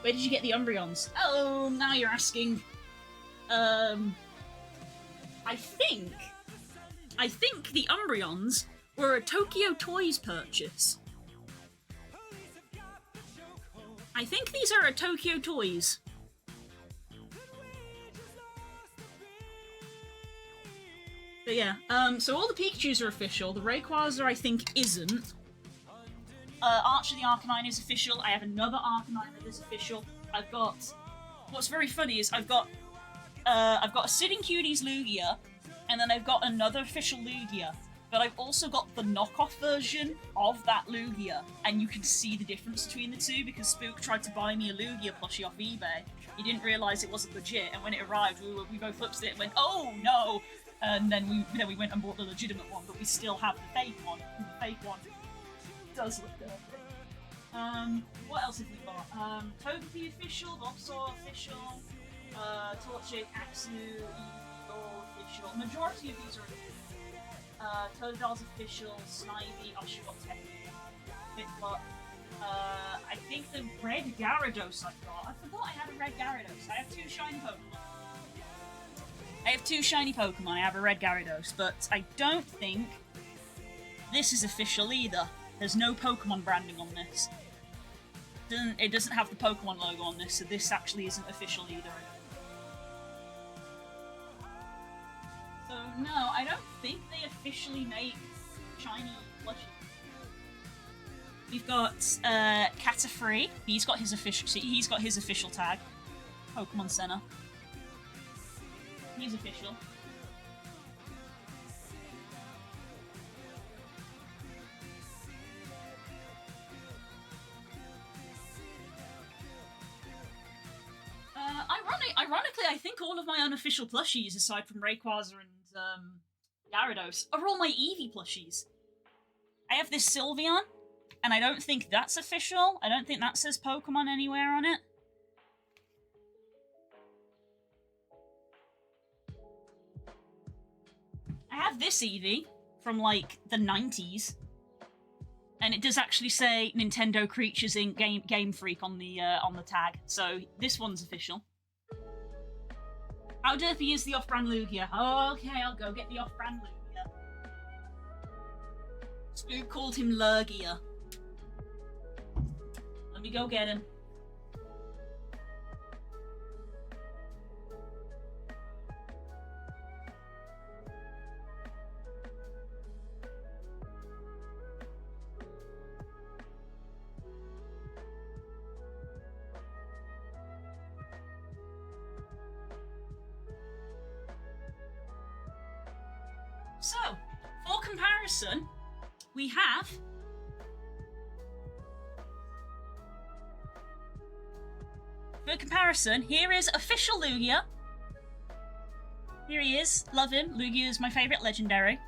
Where did you get the Umbreons? Oh, now you're asking. I think the Umbreons were a Tokyo Toys purchase. I think these are a Tokyo Toys. But yeah, so all the Pikachus are official. The Rayquaza, I think, isn't. Archer the Arcanine is official. I have another Arcanine that is official. I've got... What's very funny is I've got a Sitting Cuties Lugia, and then I've got another official Lugia. But I've also got the knockoff version of that Lugia, and you can see the difference between the two because Spook tried to buy me a Lugia plushie off eBay. He didn't realise it wasn't legit, and when it arrived, we both looked at it and went, "Oh no!" And then we went and bought the legitimate one, but we still have the fake one. And the fake one does look good. What else have we got? Togepi official, Bulbasaur official, Torchic, Axew, Eevee, official. Majority of these are official. Totodil's official, Snivy, Oshawott, Piplup. I think the red Gyarados I've got. I forgot I had a red Gyarados. I have two shiny Pokemon. I have a red Gyarados, but I don't think this is official either. There's no Pokemon branding on this. It doesn't have the Pokemon logo on this, so this actually isn't official either. So no, I don't think they officially make shiny plushies. We've got Catafree. He's got his official tag. Pokemon Center. He's official. Ironically, I think all of my unofficial plushies, aside from Rayquaza and Gyarados, are all my Eevee plushies. I have this Sylveon, and I don't think that's official. I don't think that says Pokemon anywhere on it. I have this Eevee from, like, the 90s. And it does actually say Nintendo Creatures Inc. Game Freak on the tag. So this one's official. How derpy is the off-brand Lugia? Okay, I'll go get the off-brand Lugia. Spook called him Lurgia. Let me go get him. So, for comparison, we have for comparison, here is official Lugia. Here he is. Love him. Lugia is my favourite legendary.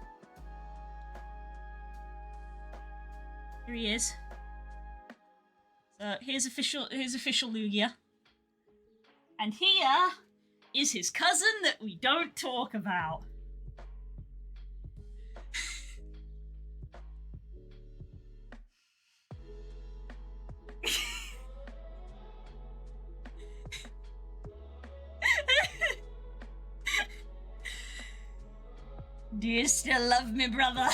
Here he is. So here's official Lugia. And here is his cousin that we don't talk about. Do you still love me, brother?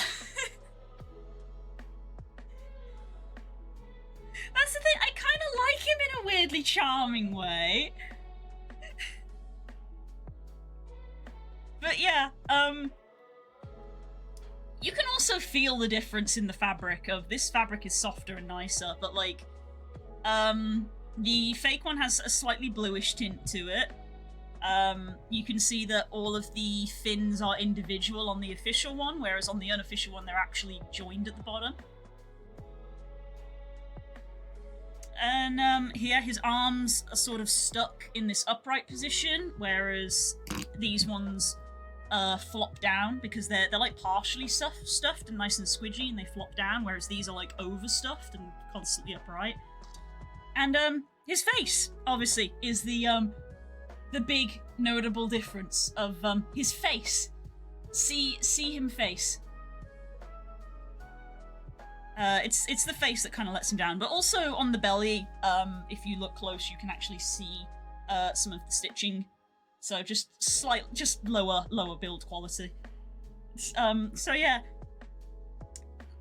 That's the thing, I kind of like him in a weirdly charming way. But yeah, you can also feel the difference in the fabric of this fabric is softer and nicer, but like, the fake one has a slightly bluish tint to it. You can see that all of the fins are individual on the official one, whereas on the unofficial one they're actually joined at the bottom. And here his arms are sort of stuck in this upright position, whereas these ones flop down because they're like partially stuffed and nice and squidgy, and they flop down, whereas these are like overstuffed and constantly upright. And his face, obviously, is the big notable difference of his face. See him face. It's the face that kind of lets him down, but also on the belly, if you look close, you can actually see some of the stitching. So just lower build quality. So yeah.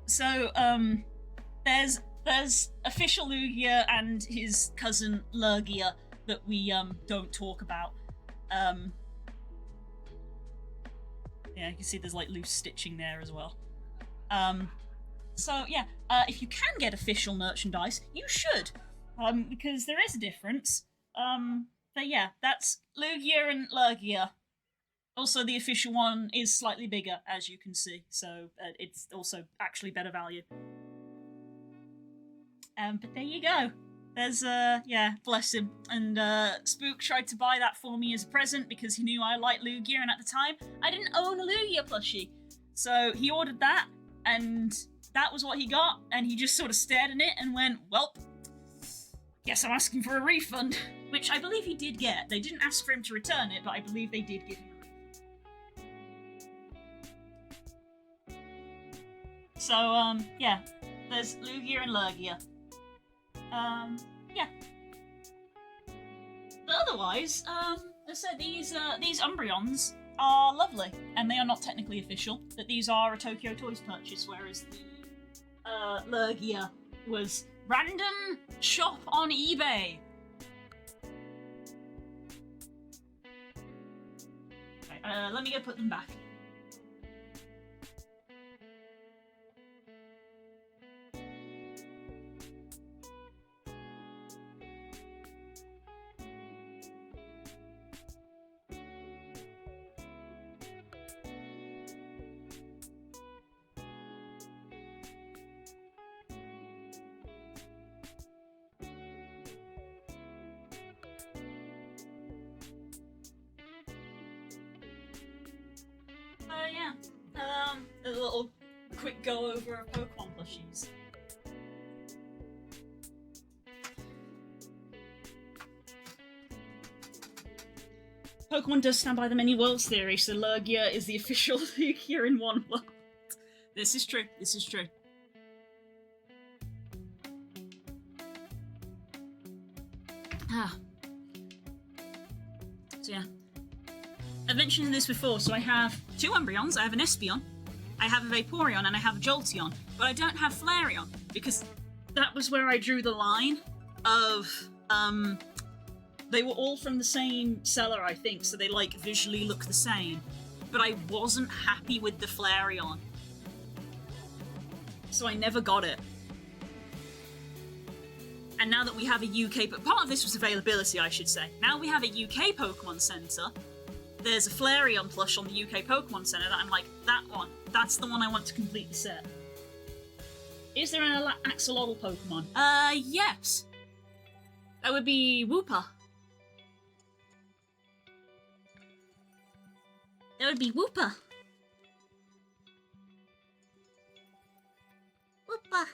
So there's official Lugia and his cousin Lurgia that we don't talk about. Yeah, you can see there's like loose stitching there as well. So yeah, if you can get official merchandise, you should, because there is a difference. But yeah, that's Lugia and Lurgia. Also, the official one is slightly bigger, as you can see, so it's also actually better value. But there you go. There's, yeah, bless him. And Spook tried to buy that for me as a present because he knew I liked Lugia, and at the time, I didn't own a Lugia plushie. So he ordered that, and that was what he got, and he just sort of stared at it and went, well, guess I'm asking for a refund. Which I believe he did get. They didn't ask for him to return it, but I believe they did give him a refund. So, yeah, there's Lugia and Lurgia. Yeah. But otherwise, as I said, these Umbreons are lovely, and they are not technically official, but these are a Tokyo Toys purchase, whereas the Lurgia was random shop on eBay. Okay, let me go put them back. Yeah. A little quick go over of Pokemon plushies. Pokemon does stand by the many worlds theory, so Lurgia is the official Lugia in one world. This is true. This is true. So yeah. I've mentioned this before, so I have 2 Umbreons, I have an Espeon, I have a Vaporeon, and I have a Jolteon, but I don't have Flareon, because that was where I drew the line of, they were all from the same seller, I think, so they, like, visually look the same, but I wasn't happy with the Flareon, so I never got it. And now that we have a UK, but part of this was availability, I should say, now we have a UK Pokemon Centre, there's a Flareon plush on the UK Pokemon Centre that I'm like, that one. That's the one I want to complete the set. Is there an Axolotl Pokemon? Yes. That would be Wooper. That would be Wooper. Wooper.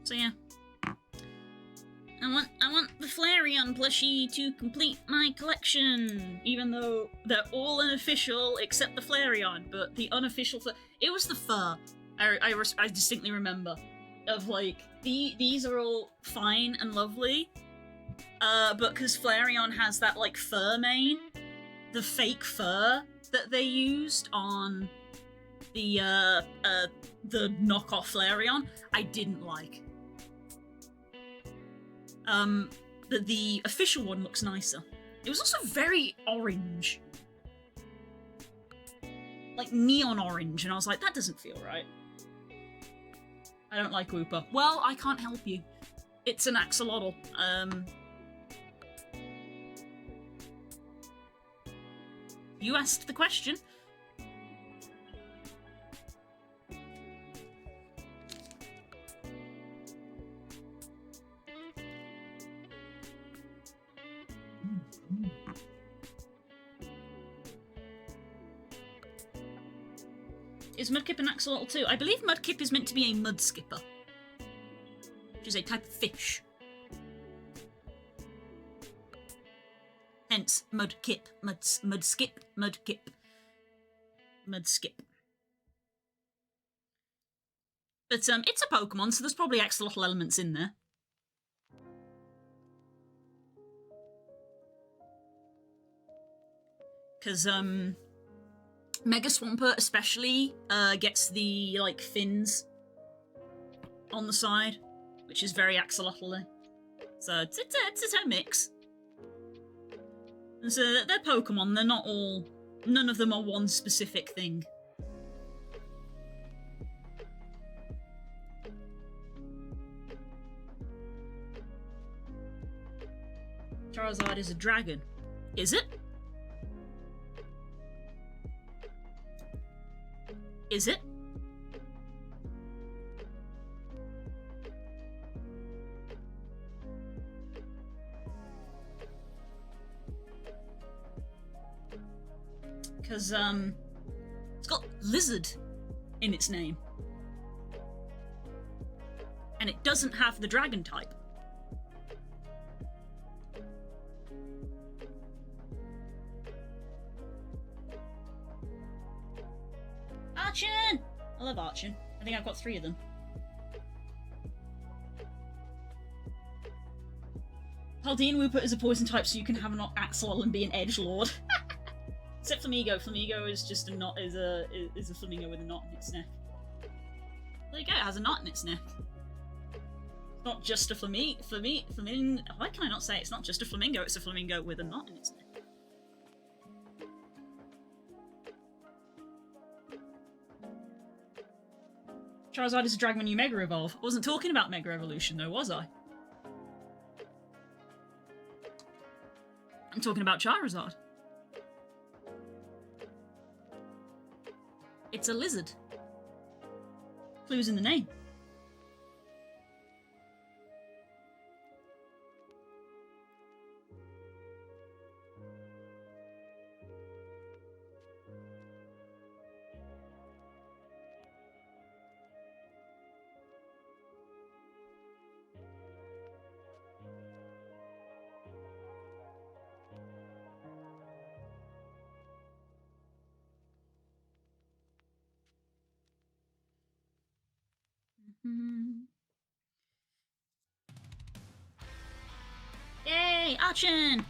So yeah. I want the Flareon plushie to complete my collection, even though they're all unofficial except the Flareon, but the unofficial it was the fur. I distinctly remember of like these are all fine and lovely, but because Flareon has that like fur mane, the fake fur that they used on the knockoff Flareon, I didn't like. But the official one looks nicer. It was also very orange. Like neon orange, and I was like, that doesn't feel right. I don't like Wooper. Well, I can't help you. It's an axolotl. You asked the question. Is Mudkip an axolotl too? I believe Mudkip is meant to be a mud skipper, which is a type of fish. Hence, Mudkip, Mudskip, Mudkip, Mudskip. But it's a Pokemon, so there's probably axolotl elements in there. Because Mega Swampert especially gets the like fins on the side, which is very axolotl-y. So it's a mix. And so they're Pokemon. They're not all. None of them are one specific thing. Charizard is a dragon. Is it? Is it? Because, it's got lizard in its name. And it doesn't have the dragon type. Archon! I love Archon. I think I've got 3 of them. Paldean Wooper is a poison type, so you can have an axolotl and be an edgelord. Except Flamigo. Flamigo is just a knot. Is a flamingo with a knot in its neck. There you go. It has a knot in its neck. It's not just a flamingo. Why can I not say it? It's not just a flamingo? It's a flamingo with a knot in its neck. Charizard is a dragon when you Mega Evolve. I wasn't talking about Mega Evolution though, was I? I'm talking about Charizard. It's a lizard. Clue's in the name. Yay, Archon!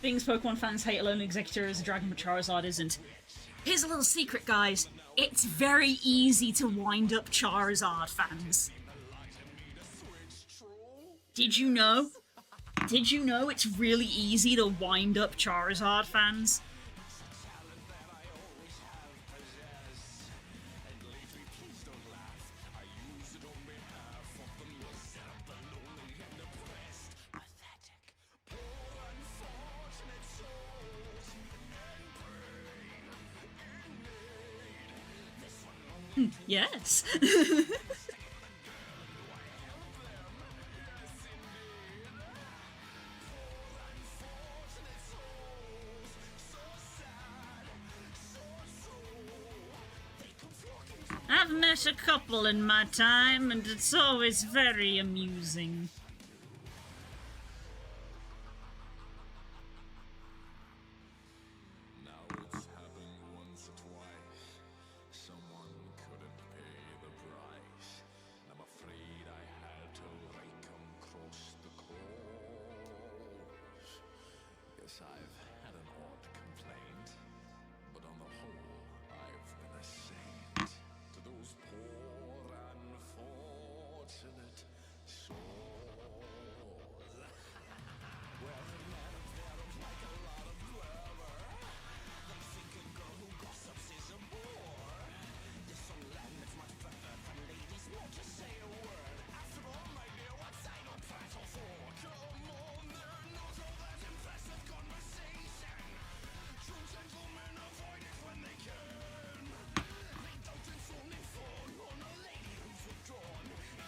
Things Pokemon fans hate Alolan Executor as a dragon, but Charizard isn't. Here's a little secret, guys. It's very easy to wind up Charizard fans. Did you know? Did you know it's really easy to wind up Charizard fans? Yes. I've met a couple in my time, and it's always very amusing. Now it's happened once or twice. Someone couldn't pay the price. I'm afraid I had to rake 'em across the course. Yes, I've had an odd complaint, but on the whole, I've been a saint to those poor unfortunate souls.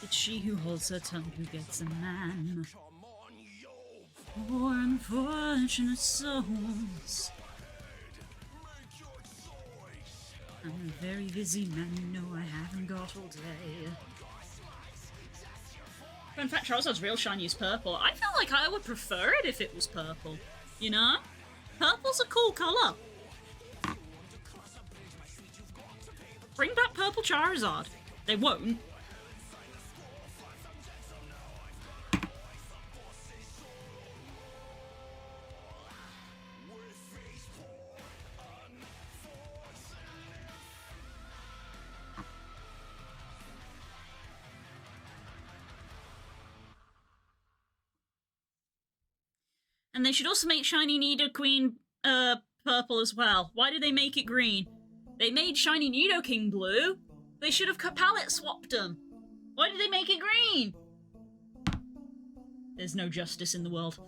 It's she who holds her tongue who gets a man. Poor unfortunate souls. I'm a very busy man, you know I haven't got all day. Fun fact, Charizard's real shiny is purple. I feel like I would prefer it if it was purple. You know? Purple's a cool colour. Bring back purple Charizard. They won't. And they should also make Shiny Nidoqueen purple as well. Why did they make it green? They made Shiny Nidoking blue. They should have palette swapped them. Why did they make it green? There's no justice in the world.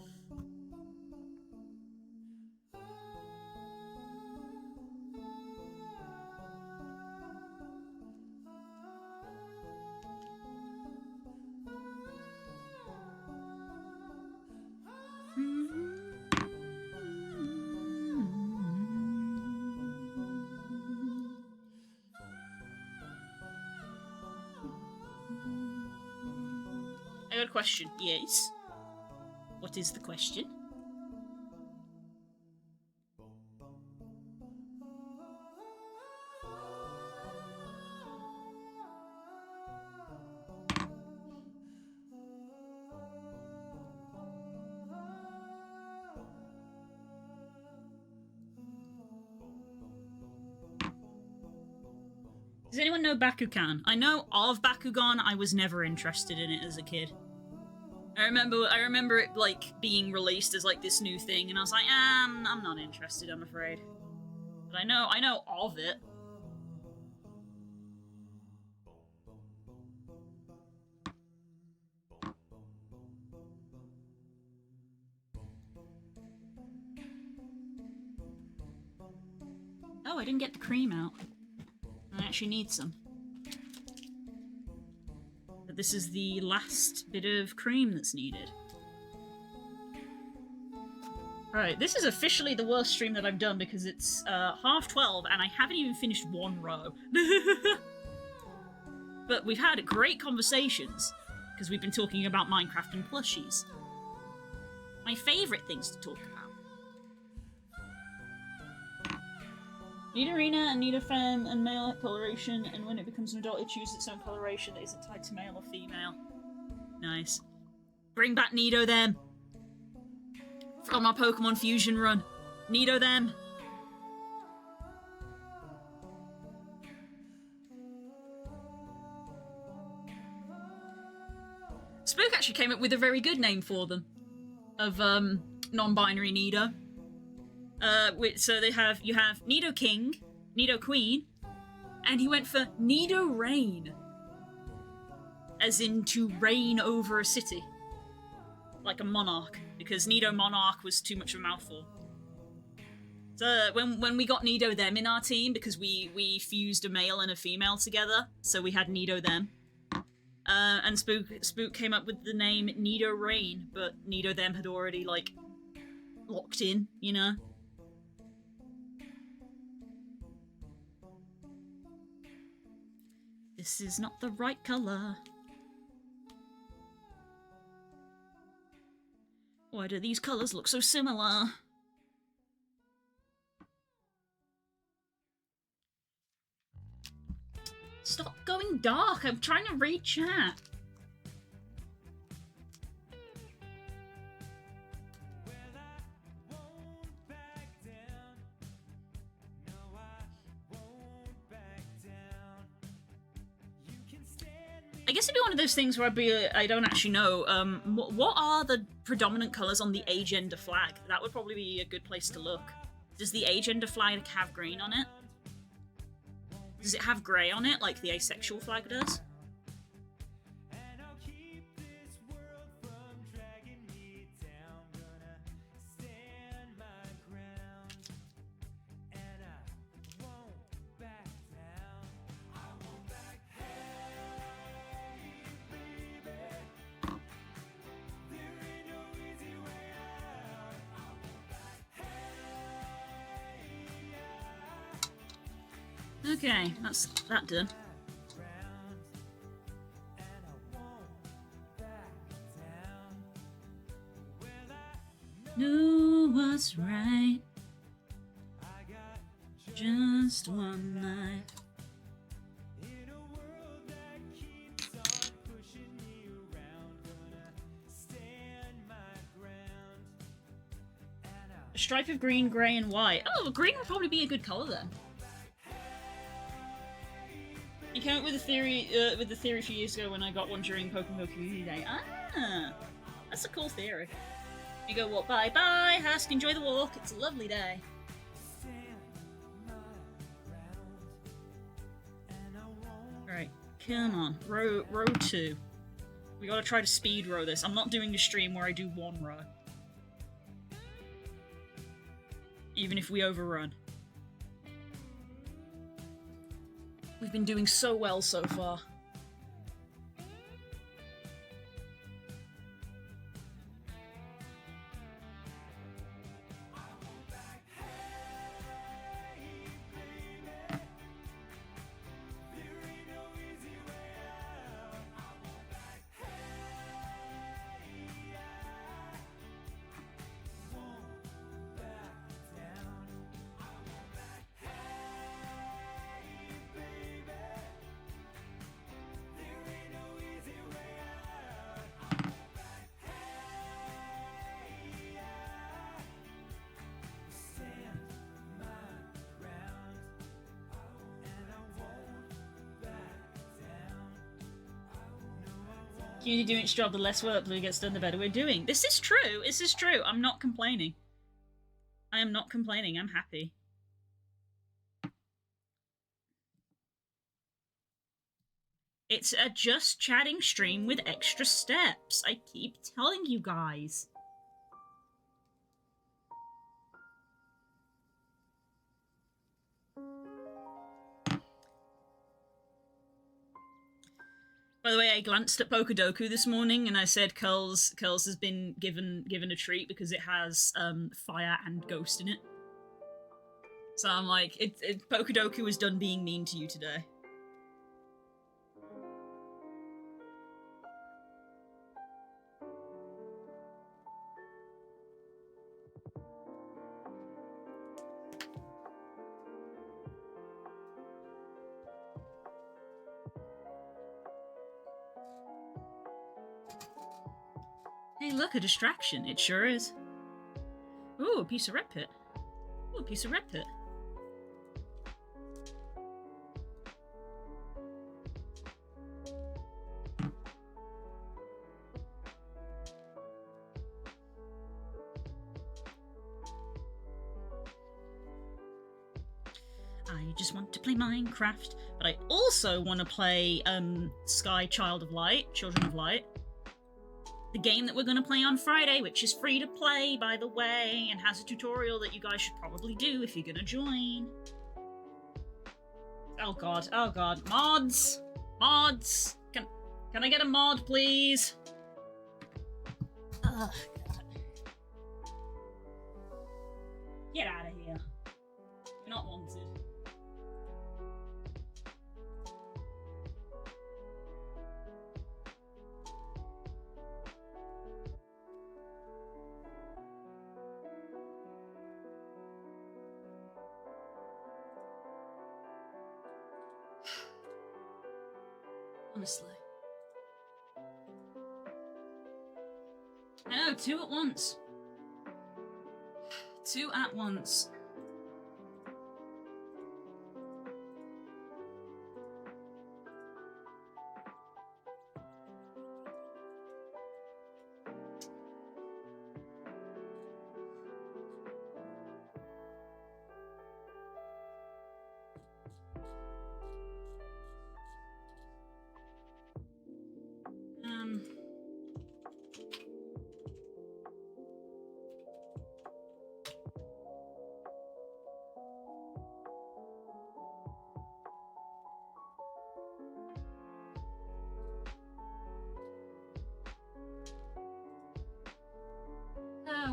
I got a question. Yes. What is the question? Does anyone know Bakugan? I know of Bakugan, I was never interested in it as a kid. I remember it like being released as like this new thing, and I was like, I'm not interested, I'm afraid. But I know of it. Oh, I didn't get the cream out. I actually need some. But this is the last bit of cream that's needed. Alright, this is officially the worst stream that I've done because it's 12:30 and I haven't even finished one row. But we've had great conversations because we've been talking about Minecraft and plushies. My favourite things to talk about. Nidorina and Nidofem and male coloration, and when it becomes an adult, it chooses its own coloration that isn't tied to male or female. Nice. Bring back Nido them. From our Pokemon Fusion run. Nido them. Spook actually came up with a very good name for them. Of, non-binary Nido. So you have Nido King, Nido Queen, and he went for Nido Reign. As in to reign over a city. Like a monarch, because Nido Monarch was too much of a mouthful. So when we got Nido them in our team, because we fused a male and a female together, so we had Nido them. And Spook came up with the name Nido Rain, but Nido them had already like locked in, you know. This is not the right color. Why do these colors look so similar? Stop going dark. I'm trying to read chat. I guess it'd be one of those things where I don't actually know. What are the predominant colours on the Agender flag? That would probably be a good place to look. Does the Agender flag have green on it? Does it have grey on it, like the asexual flag does? Okay, that's that done. Know what's right. Just one night. A stripe of green, grey, and white. Oh, green would probably be a good colour then. You came up with a theory a few years ago when I got one during Pokemon Community Day. Ah, that's a cool theory. You go walk bye bye, Husk, enjoy the walk. It's a lovely day. Alright, come on. Row 2. We gotta try to speed row this. I'm not doing a stream where I do one row. Even if we overrun. We've been doing so well so far. Community doing its job, the less work Blue gets done, the better we're doing. This is true. This is true. I'm not complaining. I am not complaining. I'm happy. It's a just chatting stream with extra steps. I keep telling you guys. By the way, I glanced at Pokedoku this morning and I said Curls has been given a treat because it has fire and ghost in it. So I'm like, Pokedoku is done being mean to you today. Hey, look, a distraction. It sure is. Ooh, a piece of red pit. Ooh, a piece of red pit. I just want to play Minecraft, but I also want to play Sky Child of Light, Children of Light. the game that we're going to play on Friday, which is free to play, by the way, and has a tutorial that you guys should probably do if you're going to join. Oh god, oh god. Mods! Mods! Can I get a mod, please? Ugh, god. Get out of here. You're not wanted. Honestly. I know, 2 at once. 2 at once.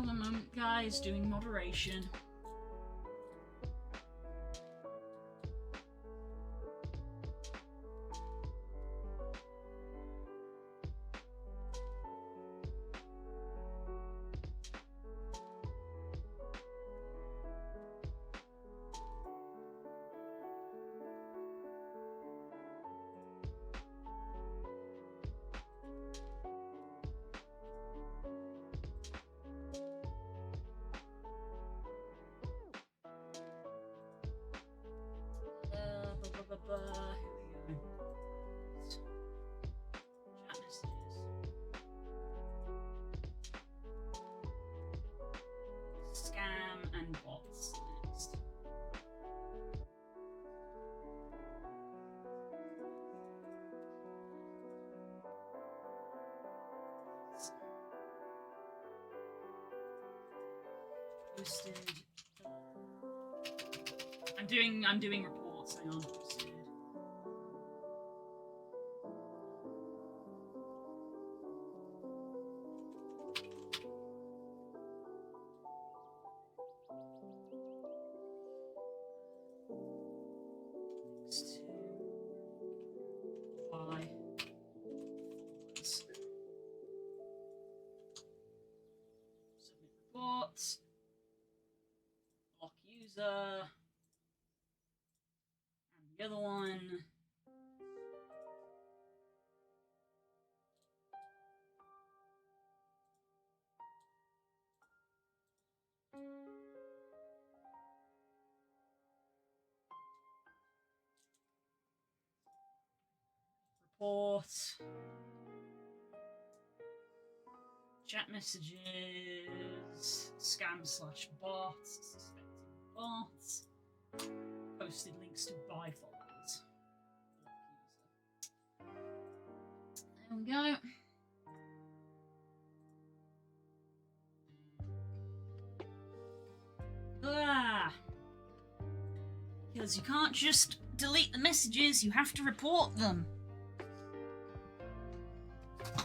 One moment, guys, doing moderation. Here we go. Chat messages. Scam and bots next. Posted. I'm doing reports. Hang on. Posted. Next to Y. Submit reports. Block user. And the other one. Report. Chat messages. Scam/bots. Suspecting bots. Posted links to buy folders. There we go. Because you can't just delete the messages, you have to report them.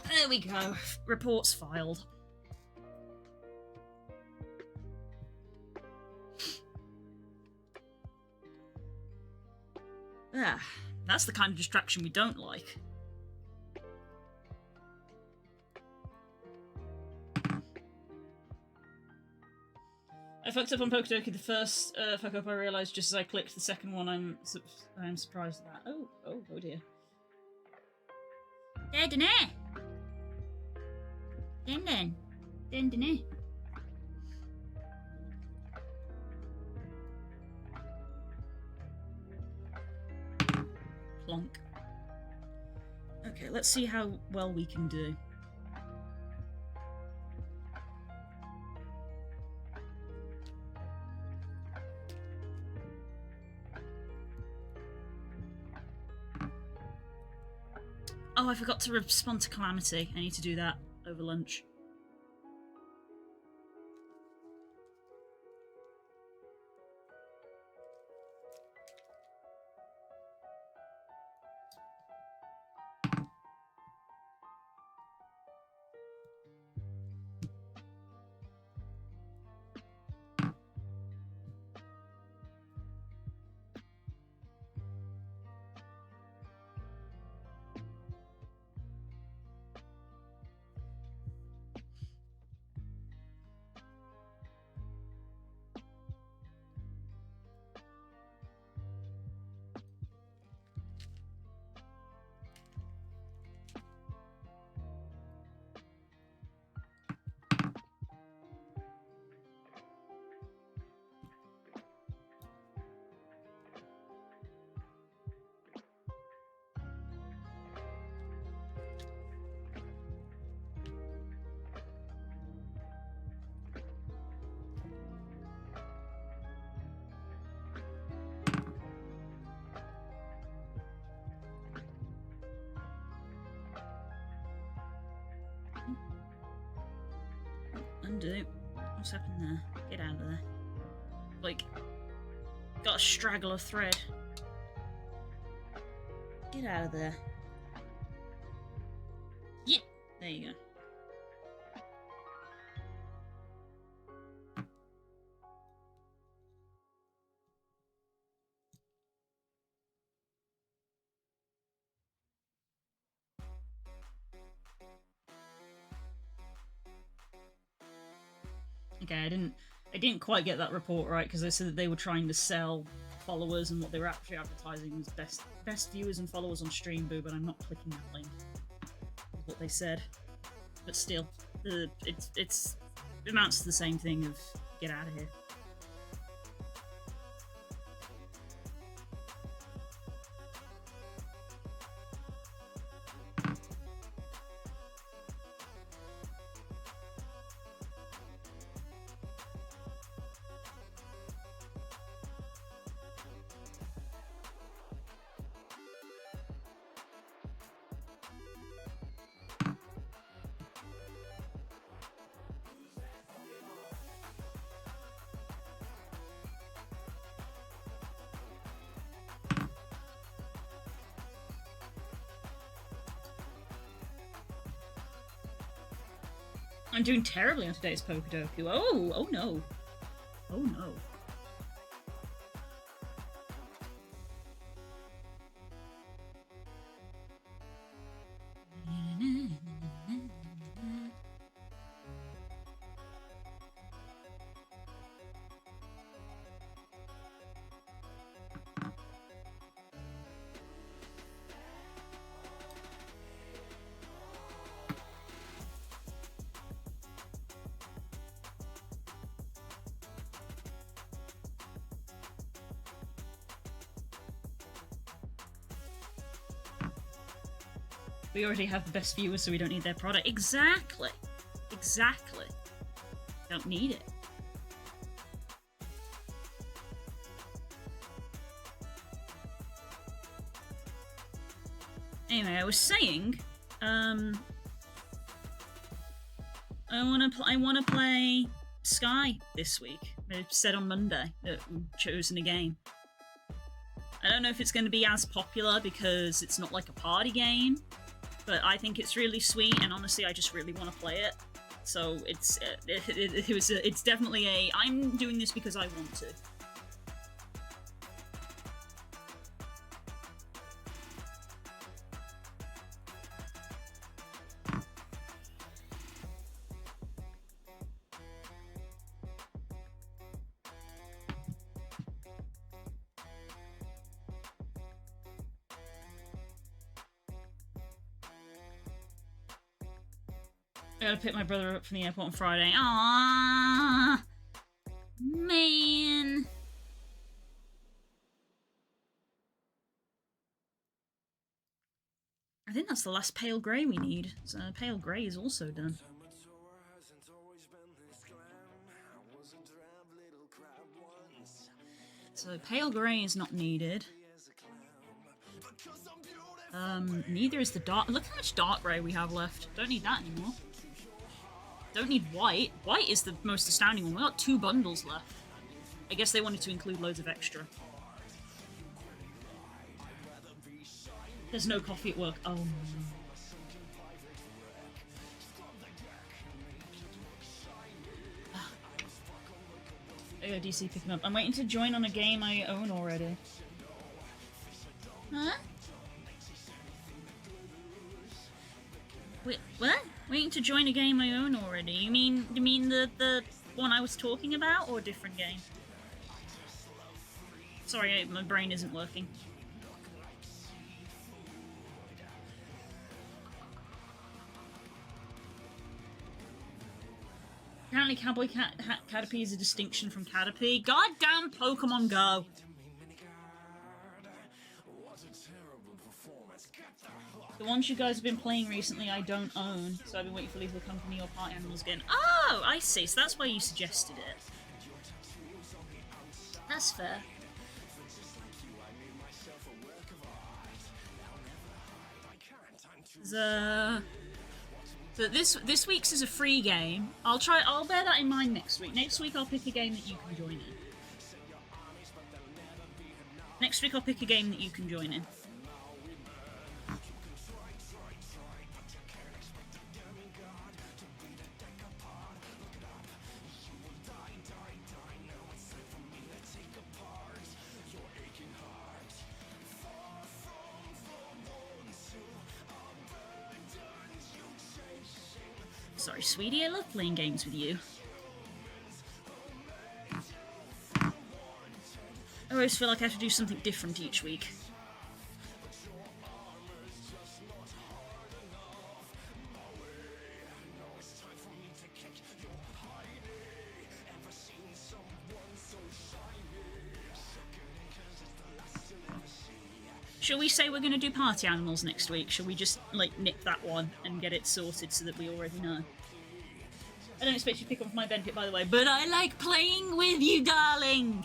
There we go. Reports filed. That's the kind of distraction we don't like. I fucked up on Pokedoki. The first fuck up I realised just as I clicked. The second one I'm surprised at that. Oh dear. Dun. Plonk. Okay, let's see how well we can do. Oh, I forgot to respond to Calamity. I need to do that. over lunch. Undo. What's happened there? Get out of there. Like, got a straggler thread. Get out of there. Yeah, there you go. Okay, I didn't quite get that report right because they said that they were trying to sell followers and what they were actually advertising was best viewers and followers on stream, boo, but I'm not clicking that link. Is what they said. But still, it amounts to the same thing of get out of here. I'm doing terribly on today's Pokedoku. Oh no. Oh no. We already have the best viewers, so we don't need their product. Exactly. Exactly. Don't need it. Anyway, I was saying, I wanna play Sky this week. I said on Monday that we've chosen a game. I don't know if it's going to be as popular because it's not like a party game, but I think it's really sweet, and honestly, I just really want to play it. So it's definitely a I'm doing this because I want to. I gotta pick my brother up from the airport on Friday. Aww, man. I think that's the last pale grey we need. So pale grey is also done. So pale grey is not needed. Neither is the dark. Look how much dark grey we have left. Don't need that anymore. Don't need white. White is the most astounding one. We got 2 bundles left. I guess they wanted to include loads of extra. There's no coffee at work. Oh no. I got DC picking up. I'm waiting to join on a game I own already. Huh? Wait, what? Waiting to join a game I own already? You mean the one I was talking about, or a different game? Sorry, my brain isn't working. Apparently Cowboy Caterpie is a distinction from Caterpie. Goddamn Pokemon Go! The ones you guys have been playing recently I don't own, so I've been waiting for Lethal Company or Party Animals again. Oh, I see, so that's why you suggested it. That's fair. So this week's is a free game. I'll bear that in mind next week. Next week I'll pick a game that you can join in. Next week I'll pick a game that you can join in. Sorry, sweetie, I love playing games with you. I always feel like I have to do something different each week. Shall we say we're going to do Party Animals next week? Shall we just, like, nip that one and get it sorted so that we already know? I don't expect you to pick up my benefit, by the way, but I like playing with you, darling!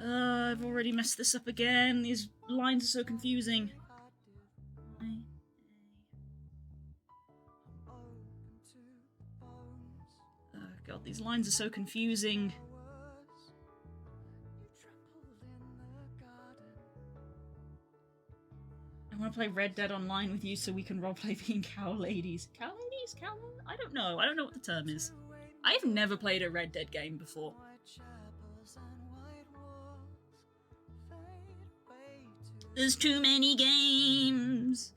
I've already messed this up again. These lines are so confusing. Oh god, these lines are so confusing. I want to play Red Dead Online with you so we can roleplay being cow ladies. Cow ladies? Cow? I don't know. I don't know what the term is. I've never played a Red Dead game before. There's too many games.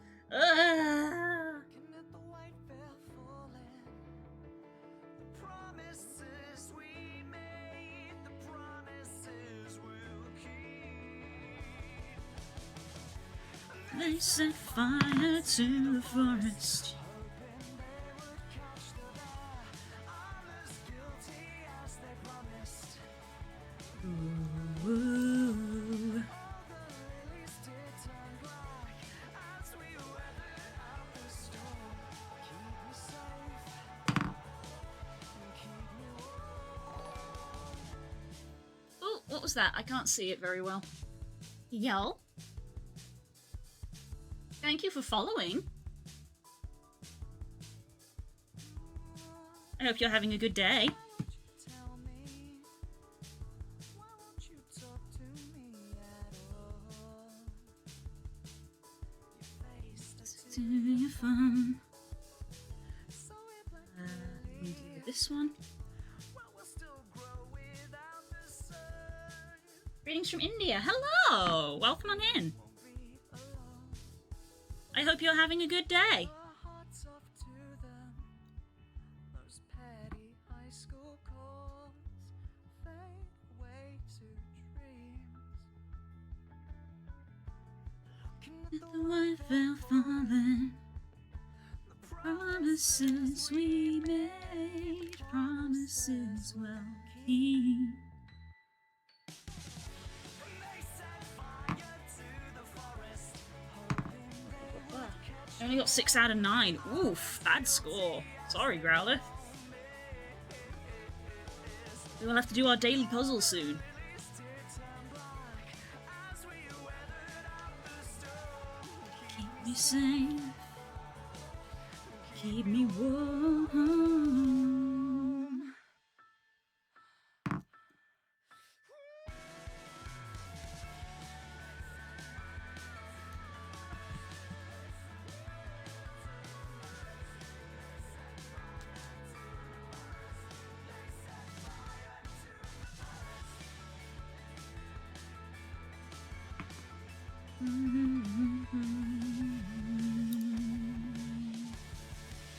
They set fire to the forest. Ooh. Oh, what was that? I can't see it very well. Yo. Thank you for following. I hope you're having a good day. Fun. Let me do this one. Greetings from India. Hello! Welcome on in. I hope you're having a good day. The white veil falling. Promises we made, promises we'll keep. Only got 6 out of 9. Oof, bad score. Sorry, Growler. We will have to do our daily puzzle soon. Keep me safe. Keep me warm.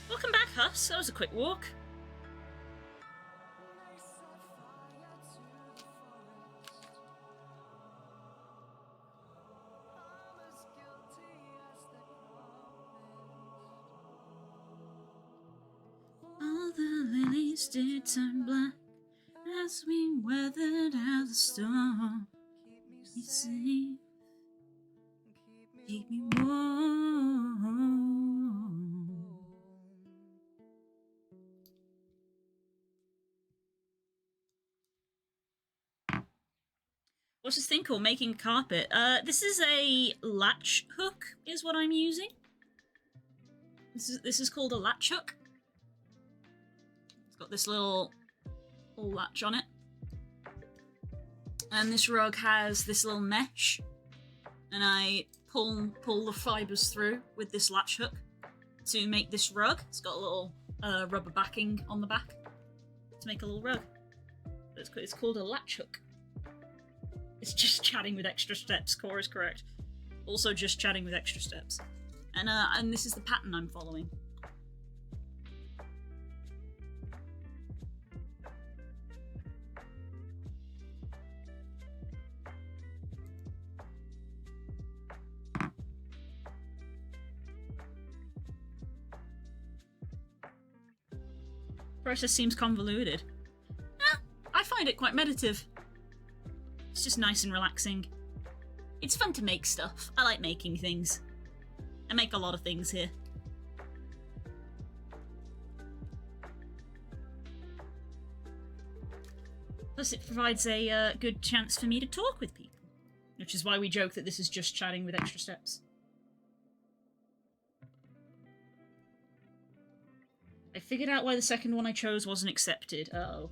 Welcome back, Huss. That was a quick walk. All the lilies did turn black as we weathered out the storm. You see, keep me warm. What's this thing called? Making carpet. This is a latch hook, is what I'm using. This is called a latch hook. It's got this little latch on it. And this rug has this little mesh. And I pull the fibers through with this latch hook to make this rug. It's got a little rubber backing on the back to make a little rug. It's called a latch hook. It's just chatting with extra steps. Core is correct. Also just chatting with extra steps. And this is the pattern I'm following. Process seems convoluted. I find it quite meditative. It's just nice and relaxing. It's fun to make stuff. I like making things. I make a lot of things here. Plus it provides a good chance for me to talk with people. Which is why we joke that this is just chatting with extra steps. I figured out why the second one I chose wasn't accepted. Uh-oh.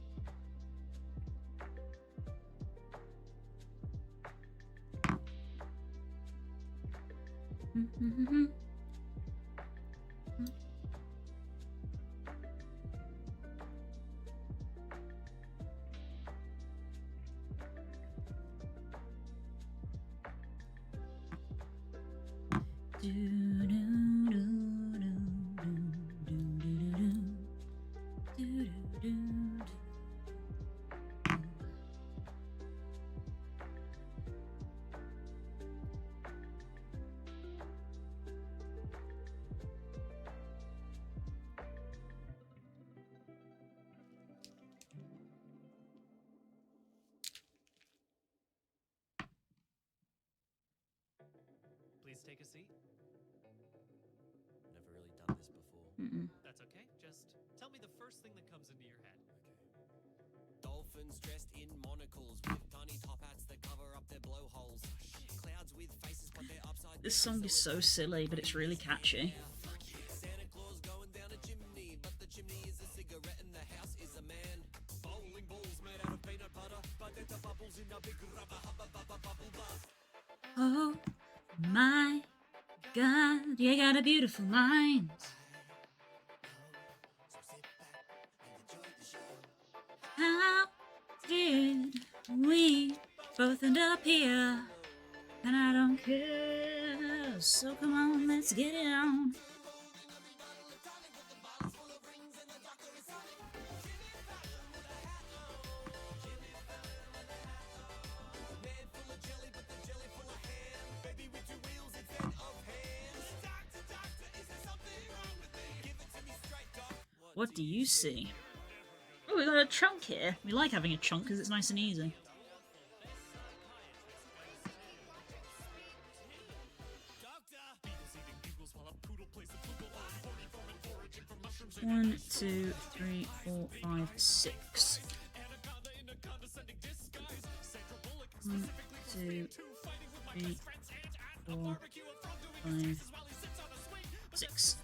Please take a seat. Never really done this before. That's okay. Just tell me the first thing that comes into your head. Okay. Dolphins dressed in monocles with tiny top hats that cover up their blowholes. Clouds with faces but they're upside down. This song is so silly, but it's really catchy. Santa Claus going down a chimney, but the chimney is a cigarette and the house is a man. Bowling balls made out of peanut butter, but they're the bubbles in a big rubber bubble bath. Oh my God, you got a beautiful mind. How did we both end up here? And I don't care, so come on, let's get it on. What do you see? Oh, we got a chunk here. We like having a chunk because it's nice and easy. 1, 2, 3, 4, 5, 6. 1, 2, 3, 4, 5, 6.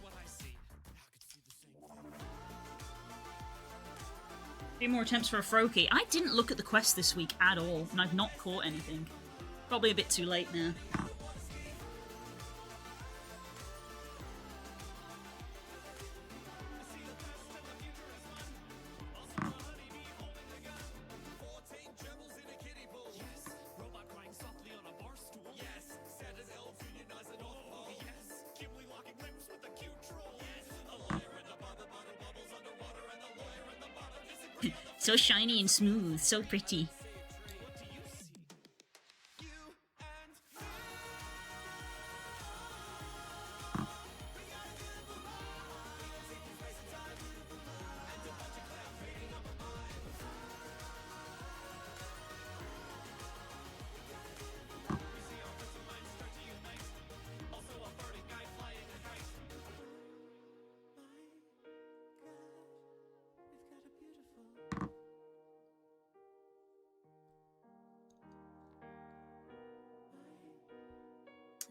3 more attempts for a Froakie. I didn't look at the quest this week at all, and I've not caught anything. Probably a bit too late now. So shiny and smooth, so pretty.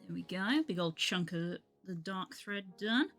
There we go, big old chunk of the dark thread done.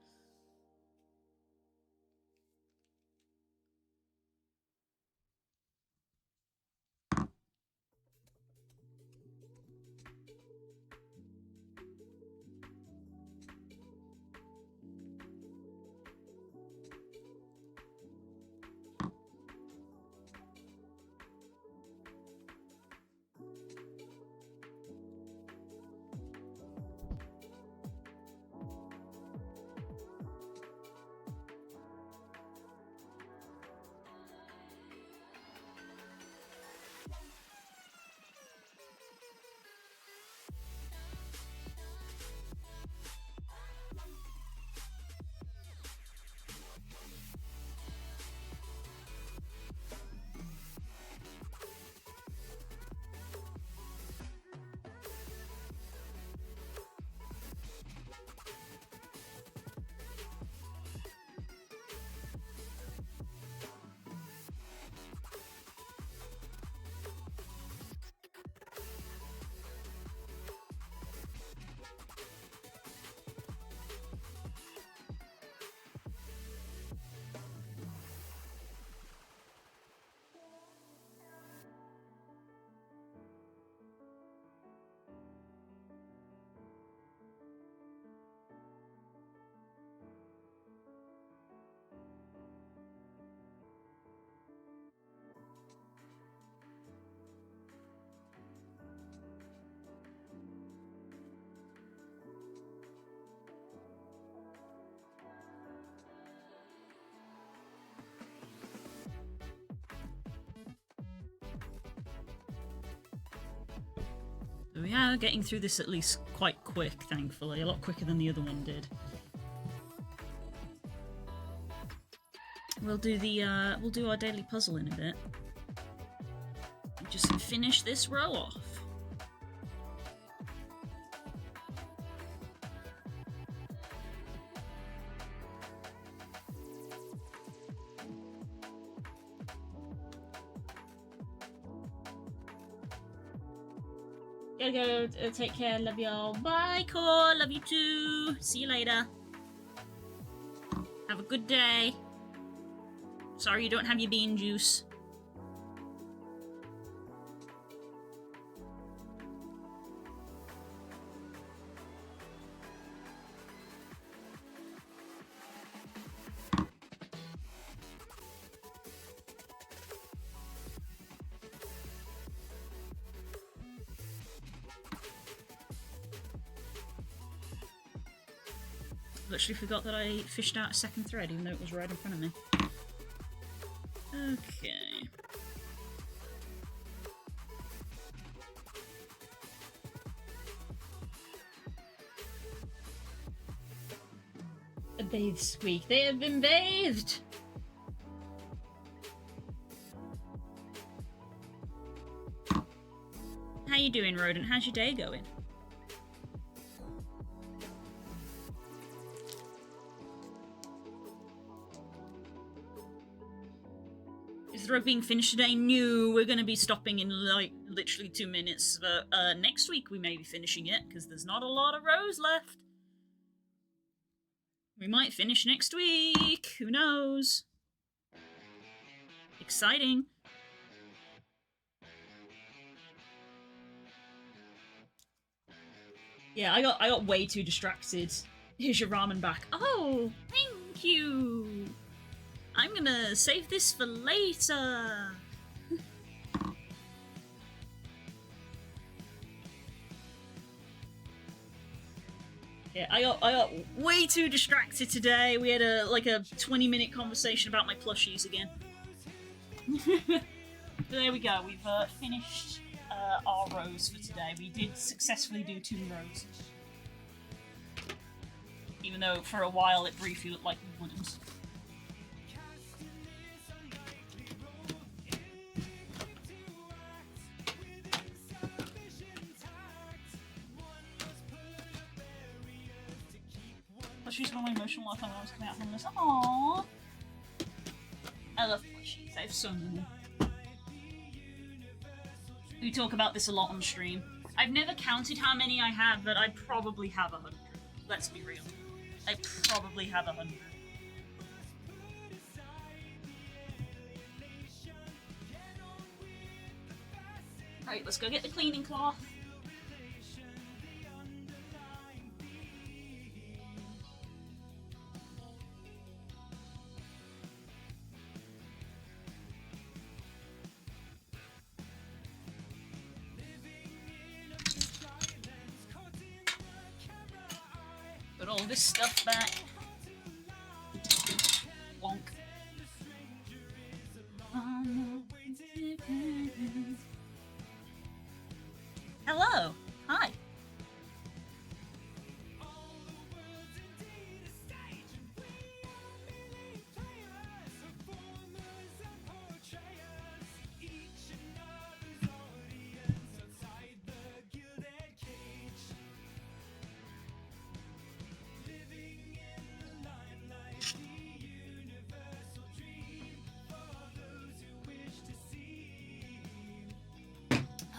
We are getting through this at least quite quick, thankfully. A lot quicker than the other one did. We'll do our daily puzzle in a bit. Just finish this row off. Gotta go. Take care. Love y'all. Bye, Core. Love you too. See you later. Have a good day. Sorry you don't have your bean juice. Literally forgot that I fished out a second thread, even though it was right in front of me. Okay. A bathe squeak. They have been bathed! How you doing, Rodent? How's your day going? Is the rug being finished today? No, we're going to be stopping in like literally 2 minutes. But next week we may be finishing it because there's not a lot of rows left. We might finish next week. Who knows? Exciting. Yeah, I got way too distracted. Here's your ramen back. Oh, thank you. I'm gonna save this for later. Yeah, I got way too distracted today. We had a 20-minute conversation about my plushies again. But there we go. We've finished our rows for today. We did successfully do 2 rows. Even though for a while it briefly looked like we wouldn't. Plushies were my emotional life when I was coming out from this. Aww. I love plushies. I have so many. We talk about this a lot on stream. I've never counted how many I have, but I probably have 100. Let's be real. I probably have 100. Right, let's go get the cleaning cloth. Put all this stuff back. Wonk. Hello. Hi.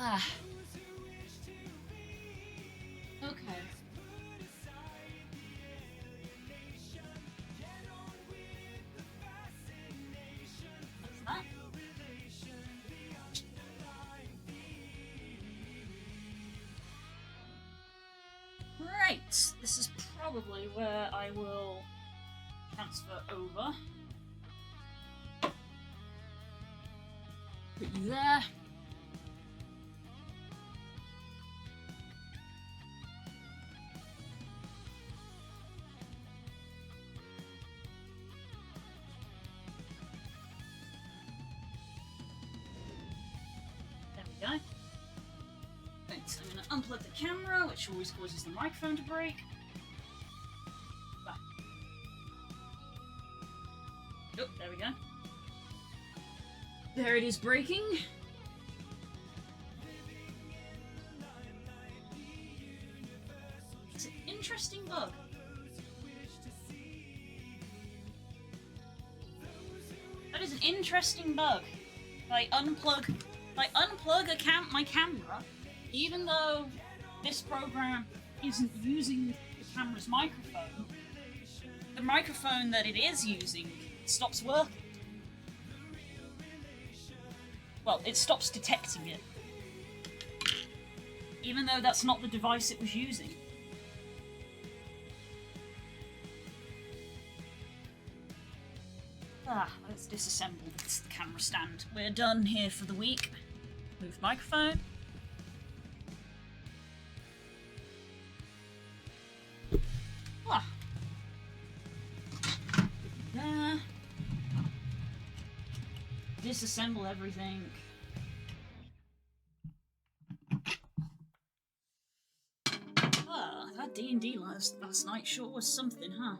Ah. Okay. What's that? Right, this is probably where I will transfer over. Put you there. Go. Thanks. I'm going to unplug the camera, which always causes the microphone to break. Back. Oh, there we go. There it is breaking. It's an interesting bug. That is an interesting bug. I unplug my camera, even though this program isn't using the camera's microphone, the microphone that it is using stops working. Well, it stops detecting it. Even though that's not the device it was using. Let's disassemble this camera stand. We're done here for the week. Move microphone. There. Disassemble everything. That D&D last night sure was something, huh?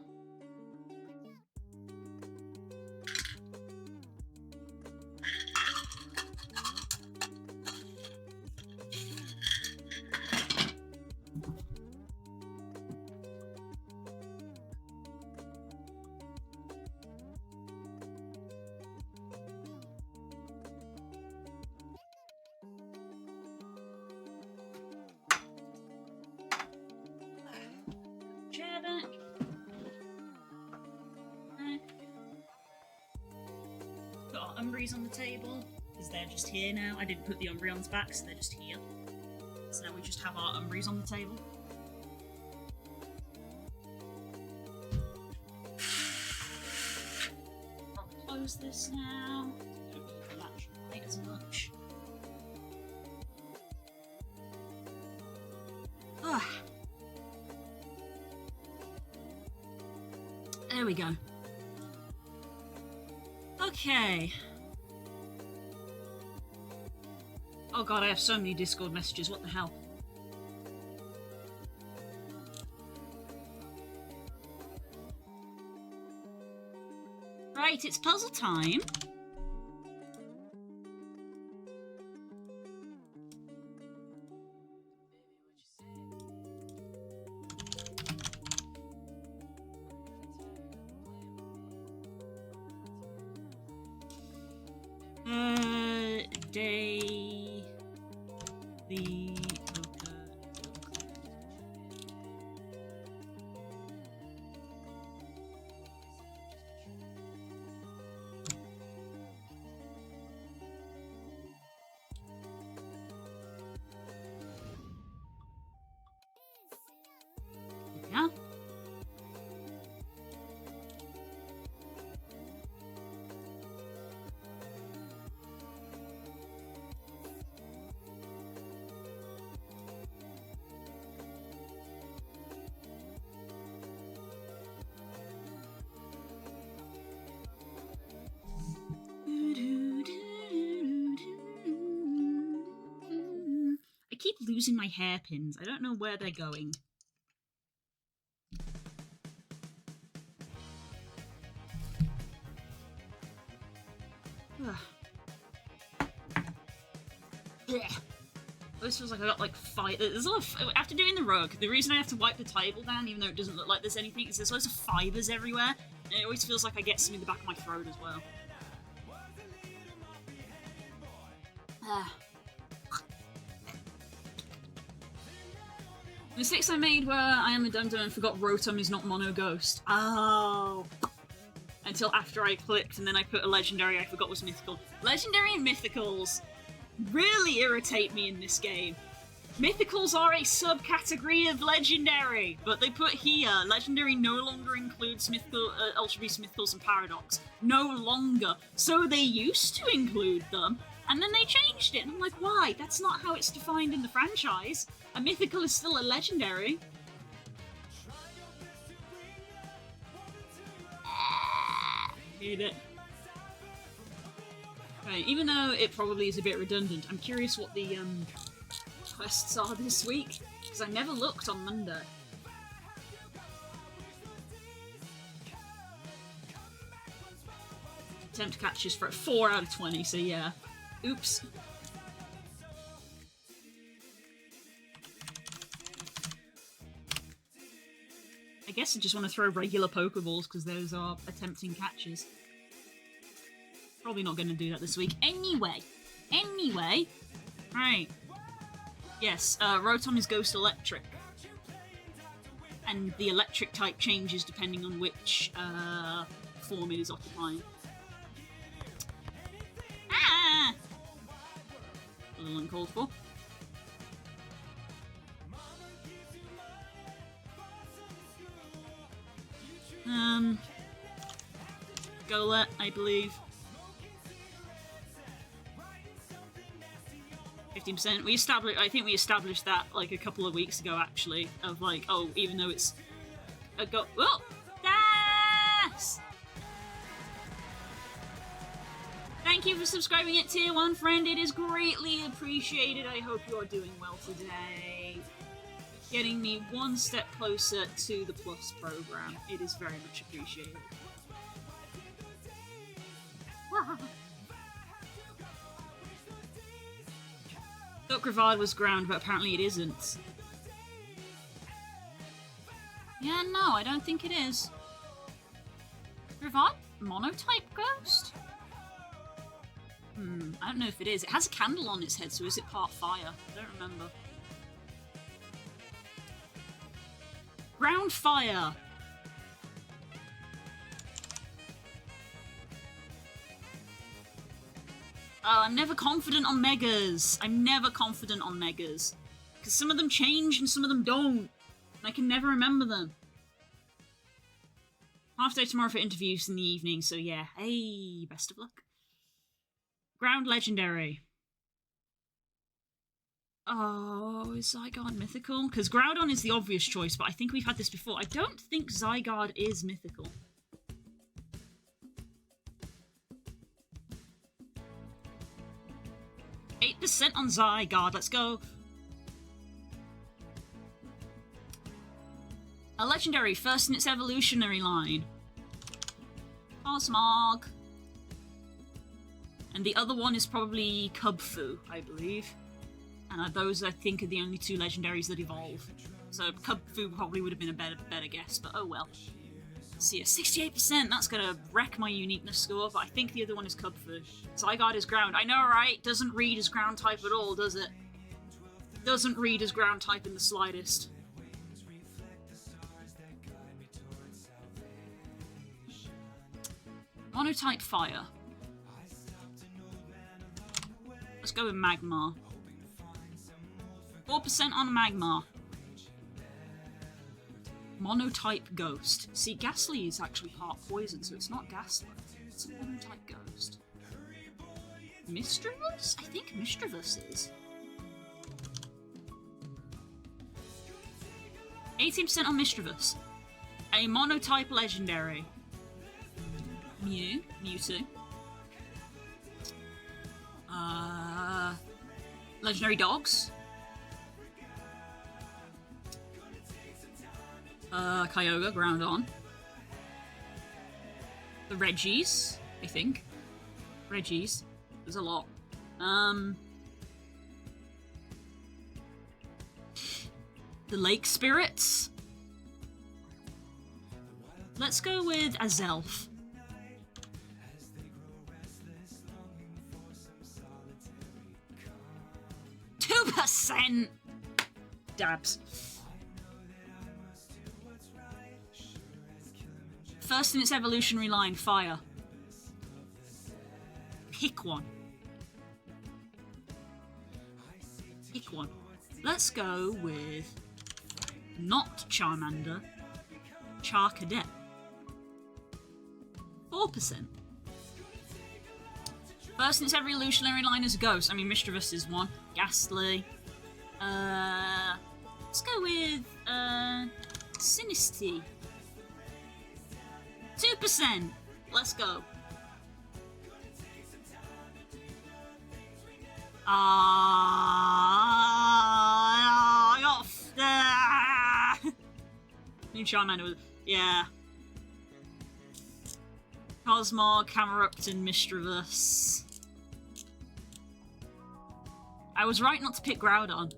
Umbreys on the table, because they're just here now. I didn't put the Umbreons back, so they're just here. So now we just have our Umbreys on the table. I'll close this now. Don't need the latch quite as much. Ah. There we go. Okay. Oh god, I have so many Discord messages, what the hell? Right, it's puzzle time. Day the poker. Yeah. I keep losing my hairpins. I don't know where they're going. Ugh. Blech. This feels like I got like five. There's a lot of, after doing the rug, the reason I have to wipe the table down, even though it doesn't look like there's anything, is there's loads of fibres everywhere, and it always feels like I get some in the back of my throat as well. The mistakes I made were I am a dum-dum and forgot Rotom is not Mono Ghost. Oh. Until after I clicked, and then I put a legendary I forgot was mythical. Legendary and mythicals really irritate me in this game. Mythicals are a subcategory of legendary, but they put here, legendary no longer includes mythical, Ultra Beast, mythicals, and Paradox. No longer. So they used to include them, and then they changed it, and I'm like, why? That's not how it's defined in the franchise. A mythical is still a legendary. Hate it. Right, even though it probably is a bit redundant, I'm curious what the quests are this week, because I never looked on Monday. Attempt catches for 4 out of 20, so yeah. Oops. I guess I just want to throw regular Pokeballs because those are attempting catches. Probably not going to do that this week. Anyway. Right. Yes, Rotom is Ghost Electric. And the electric type changes depending on which form it is occupying. Ah! A little uncalled for. Golett, I believe. 15%. We established. I think we established that like a couple of weeks ago, actually. Of like, oh, even though it's a go. Oh, yes! Thank you for subscribing at Tier 1, friend. It is greatly appreciated. I hope you are doing well today. Getting me one step closer to the Plus program. It is very much appreciated. Thought Gravard was ground, but apparently it isn't. Yeah, no, I don't think it is. Gravard? Monotype ghost? I don't know if it is. It has a candle on its head, so is it part fire? I don't remember. Ground fire! Oh, I'm never confident on megas. I'm never confident on megas. Because some of them change and some of them don't. And I can never remember them. Half day tomorrow for interviews in the evening, so yeah. Hey, best of luck. Ground legendary. Oh, is Zygarde mythical? Because Groudon is the obvious choice, but I think we've had this before. I don't think Zygarde is mythical. %8 on Zygarde, let's go. A legendary, first in its evolutionary line. Cosmog. And the other one is probably Cubfu, I believe. And those, I think, are the only two legendaries that evolve. So Cubfu probably would have been a better guess, but oh well. So yeah, 68%, that's gonna wreck my uniqueness score, but I think the other one is Cubfu. Zygarde is ground. I know, right? Doesn't read as ground type at all, does it? Doesn't read as ground type in the slightest. Monotype fire. Let's go with Magmar. 4% on Magmar. Monotype ghost. See, Ghastly is actually part poison, so it's not Ghastly. It's a monotype ghost. Misdreavus? I think Misdreavus is. 18% on Misdreavus. A monotype legendary. Mewtwo. Legendary dogs. Kyogre, Groudon. The Reggies, I think. Reggies. There's a lot. The Lake Spirits. Let's go with Azelf. 2%! Dabs. First in its evolutionary line, fire. Pick one. Pick one. Let's go with not Charmander, Charcadet. 4%. First in its evolutionary line is a ghost. I mean, Misdreavus is one. Ghastly. Let's go with Sinistea. 2%. Let's go. I got New Charmander was, yeah. Cosmog, Camerupt, and Misdreavus. I was right not to pick Groudon.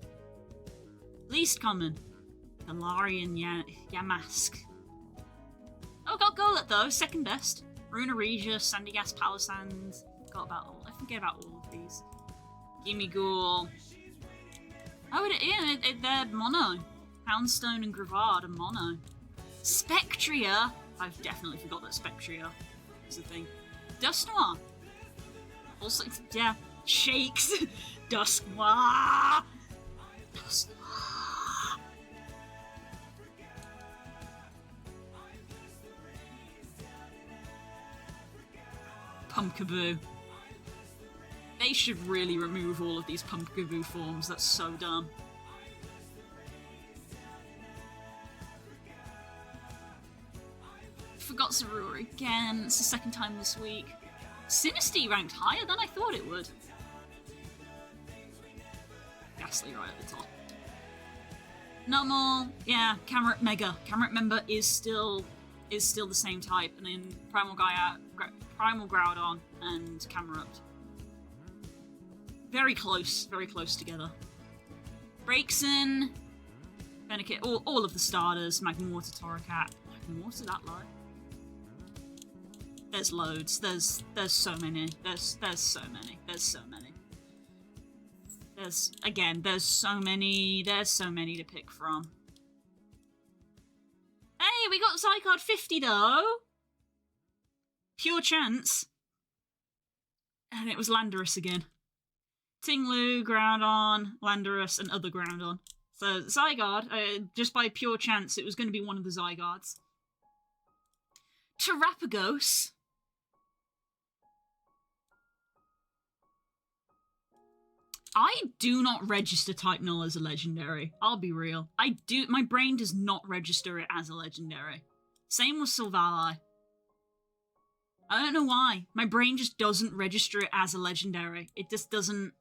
Least common. Galarian Yamask. Oh, got Golett though, second best. Runa Regis, Sandygast, Palossand. I forget about all of these. Gimmighoul. Oh, they're mono. Houndstone and Gravard are mono. Spectria. I've definitely forgot that Spectria is a thing. Dusknoir. Also, yeah. Shakes. Dusknoir. Dusknoir. Pumpkaboo. They should really remove all of these Pumpkaboo forms, that's so dumb. Forgot Zorua again, it's the second time this week. Sinistea ranked higher than I thought it would. Ghastly right at the top. Numel, yeah, Camerupt Mega. Camerupt member is still the same type, and then Primal Groudon and Camerupt. Very close together. Braixen, Venekit, all of the starters, Magmortar, Torracat. Magmortar that low? There's loads. There's so many. There's so many. There's so many. There's so many. There's so many to pick from. Hey, we got Zygarde 50 though. Pure chance. And it was Landorus again. Tinglu, Groudon, Landorus, and other Groudon. So Zygarde, just by pure chance, it was going to be one of the Zygardes. Terrapagos. I do not register Type Null as a legendary. I'll be real. My brain does not register it as a legendary. Same with Silvally. I don't know why. My brain just doesn't register it as a legendary. It just doesn't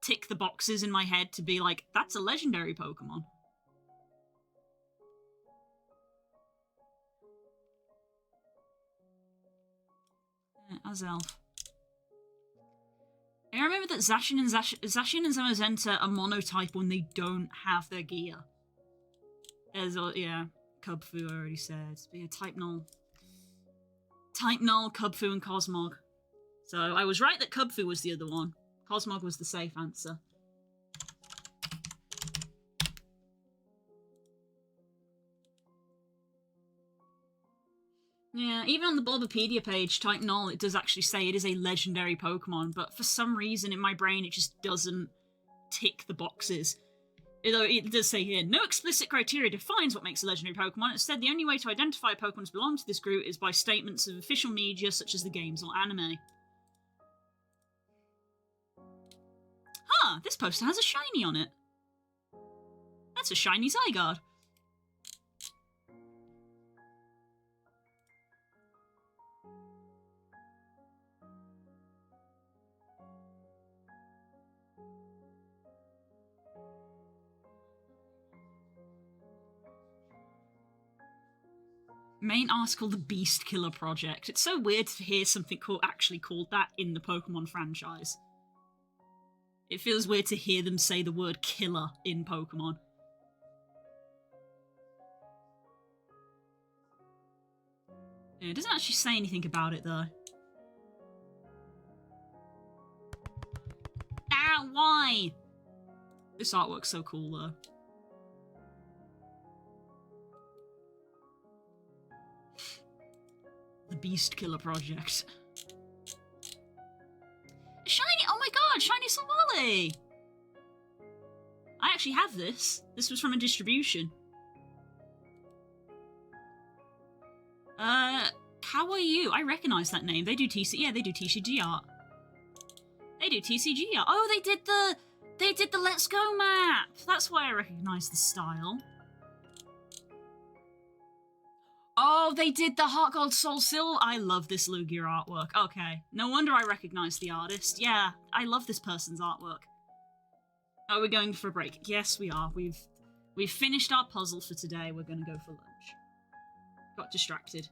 tick the boxes in my head to be like, that's a legendary Pokemon. Azelf. I remember that Zacian and Zamazenta are monotype when they don't have their gear. There's, yeah, Cubfu I already said. But yeah, Type Null. Type Null, Cubfu, and Cosmog. So I was right that Cubfu was the other one. Cosmog was the safe answer. Yeah, even on the Bulbapedia page, Type Null, it does actually say it is a legendary Pokemon, but for some reason in my brain it just doesn't tick the boxes. Although it does say here, no explicit criteria defines what makes a legendary Pokemon. Instead, the only way to identify Pokemon that belong to this group is by statements of official media such as the games or anime. Huh, this poster has a shiny on it. That's a shiny Zygarde. Main article, The Beast Killer Project. It's so weird to hear something actually called that in the Pokemon franchise. It feels weird to hear them say the word killer in Pokemon. Yeah, it doesn't actually say anything about it, though. Ow, why? This artwork's so cool, though. The Beast Killer Project. Shiny! Oh my god, Shiny Silvally! I actually have this. This was from a distribution. How are you? I recognise that name. They do TCG art. They do TCG art. Oh, they did the Let's Go map! That's why I recognise the style. Oh, they did the Heart Gold Soul Sil. I love this Lugia artwork. Okay, no wonder I recognise the artist. Yeah, I love this person's artwork. Oh, we're going for a break. Yes, we are. We've finished our puzzle for today. We're going to go for lunch. Got distracted.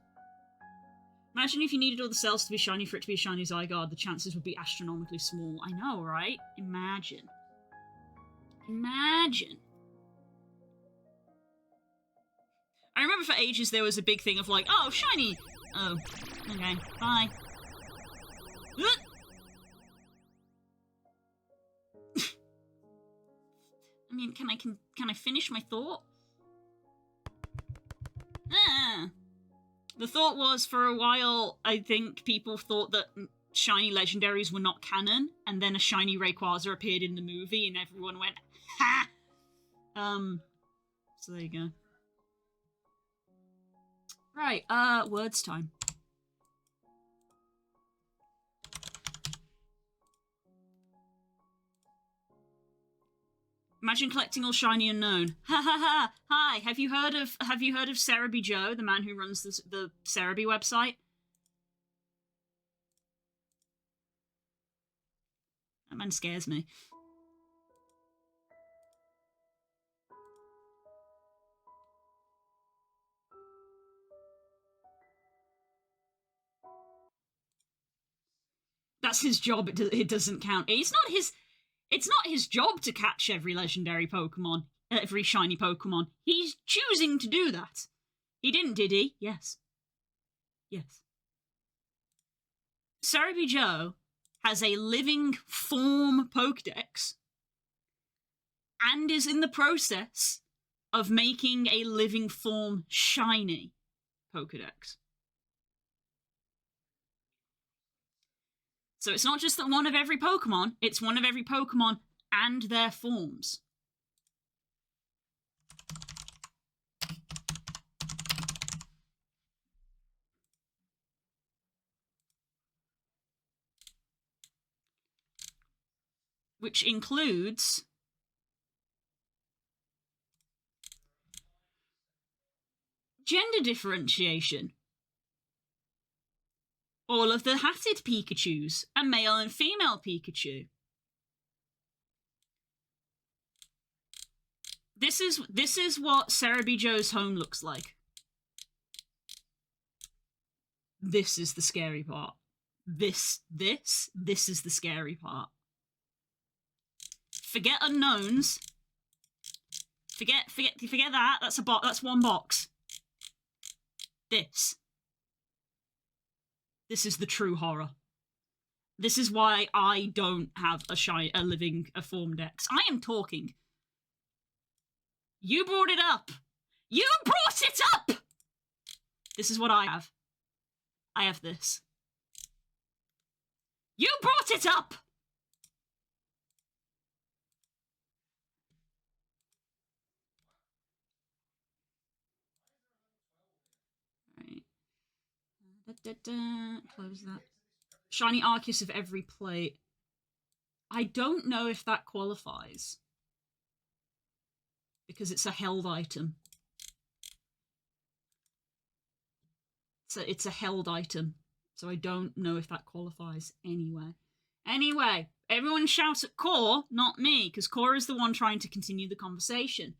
Imagine if you needed all the cells to be shiny for it to be a shiny Zygarde. The chances would be astronomically small. I know, right? Imagine. Imagine. I remember for ages there was a big thing of like, oh, shiny! Oh, okay, bye. I mean, can I finish my thought? The thought was, for a while, I think people thought that shiny legendaries were not canon, and then a shiny Rayquaza appeared in the movie, and everyone went, ha! So there you go. Right, words time. Imagine collecting all shiny unknown. Ha ha ha! Hi, have you heard of Cerebi Joe, the man who runs the Cerebi website? That man scares me. That's his job. It doesn't count. It's not his job to catch every legendary Pokemon, every shiny Pokemon. He's choosing to do that. He didn't, did he? Yes. Yes. Cerebi Joe has a living form Pokedex and is in the process of making a living form shiny Pokedex. So it's not just that one of every Pokemon, it's one of every Pokemon and their forms. Which includes gender differentiation. All of the hatted Pikachus, a male and female Pikachu. This is what Cerebi Joe's home looks like. This is the scary part. This is the scary part. Forget unknowns. Forget that. That's one box. This is the true horror. This is why I don't have a living form dex. I am talking. You brought it up. You brought it up. This is what I have. I have this. You brought it up. Close that. Shiny Arceus of every plate. I don't know if that qualifies. Because it's a held item. It's a held item. So I don't know if that qualifies anyway. Anyway, everyone shouts at Core, not me, because Core is the one trying to continue the conversation.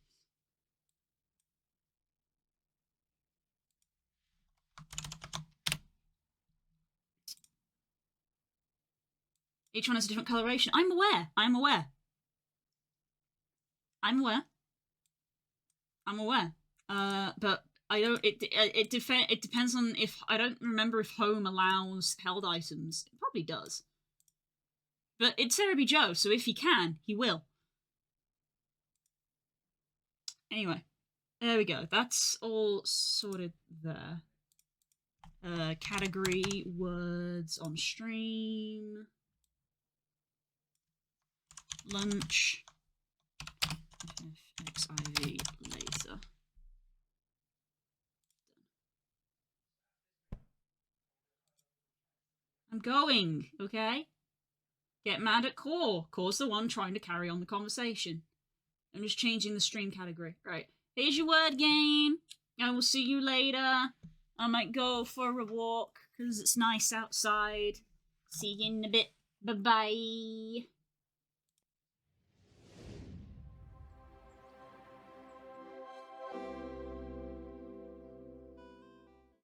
Each one has a different coloration. I'm aware. I'm aware. I'm aware. I'm aware. But I don't. It depends on if I don't remember if home allows held items. It probably does. But it's Cerebi Joe, so if he can, he will. Anyway, there we go. That's all sorted there. Category words on stream. Lunch. FXIV laser. I'm going, okay? Get mad at Core. Core's the one trying to carry on the conversation. I'm just changing the stream category. Right. Here's your word game. I will see you later. I might go for a walk because it's nice outside. See you in a bit. Bye-bye.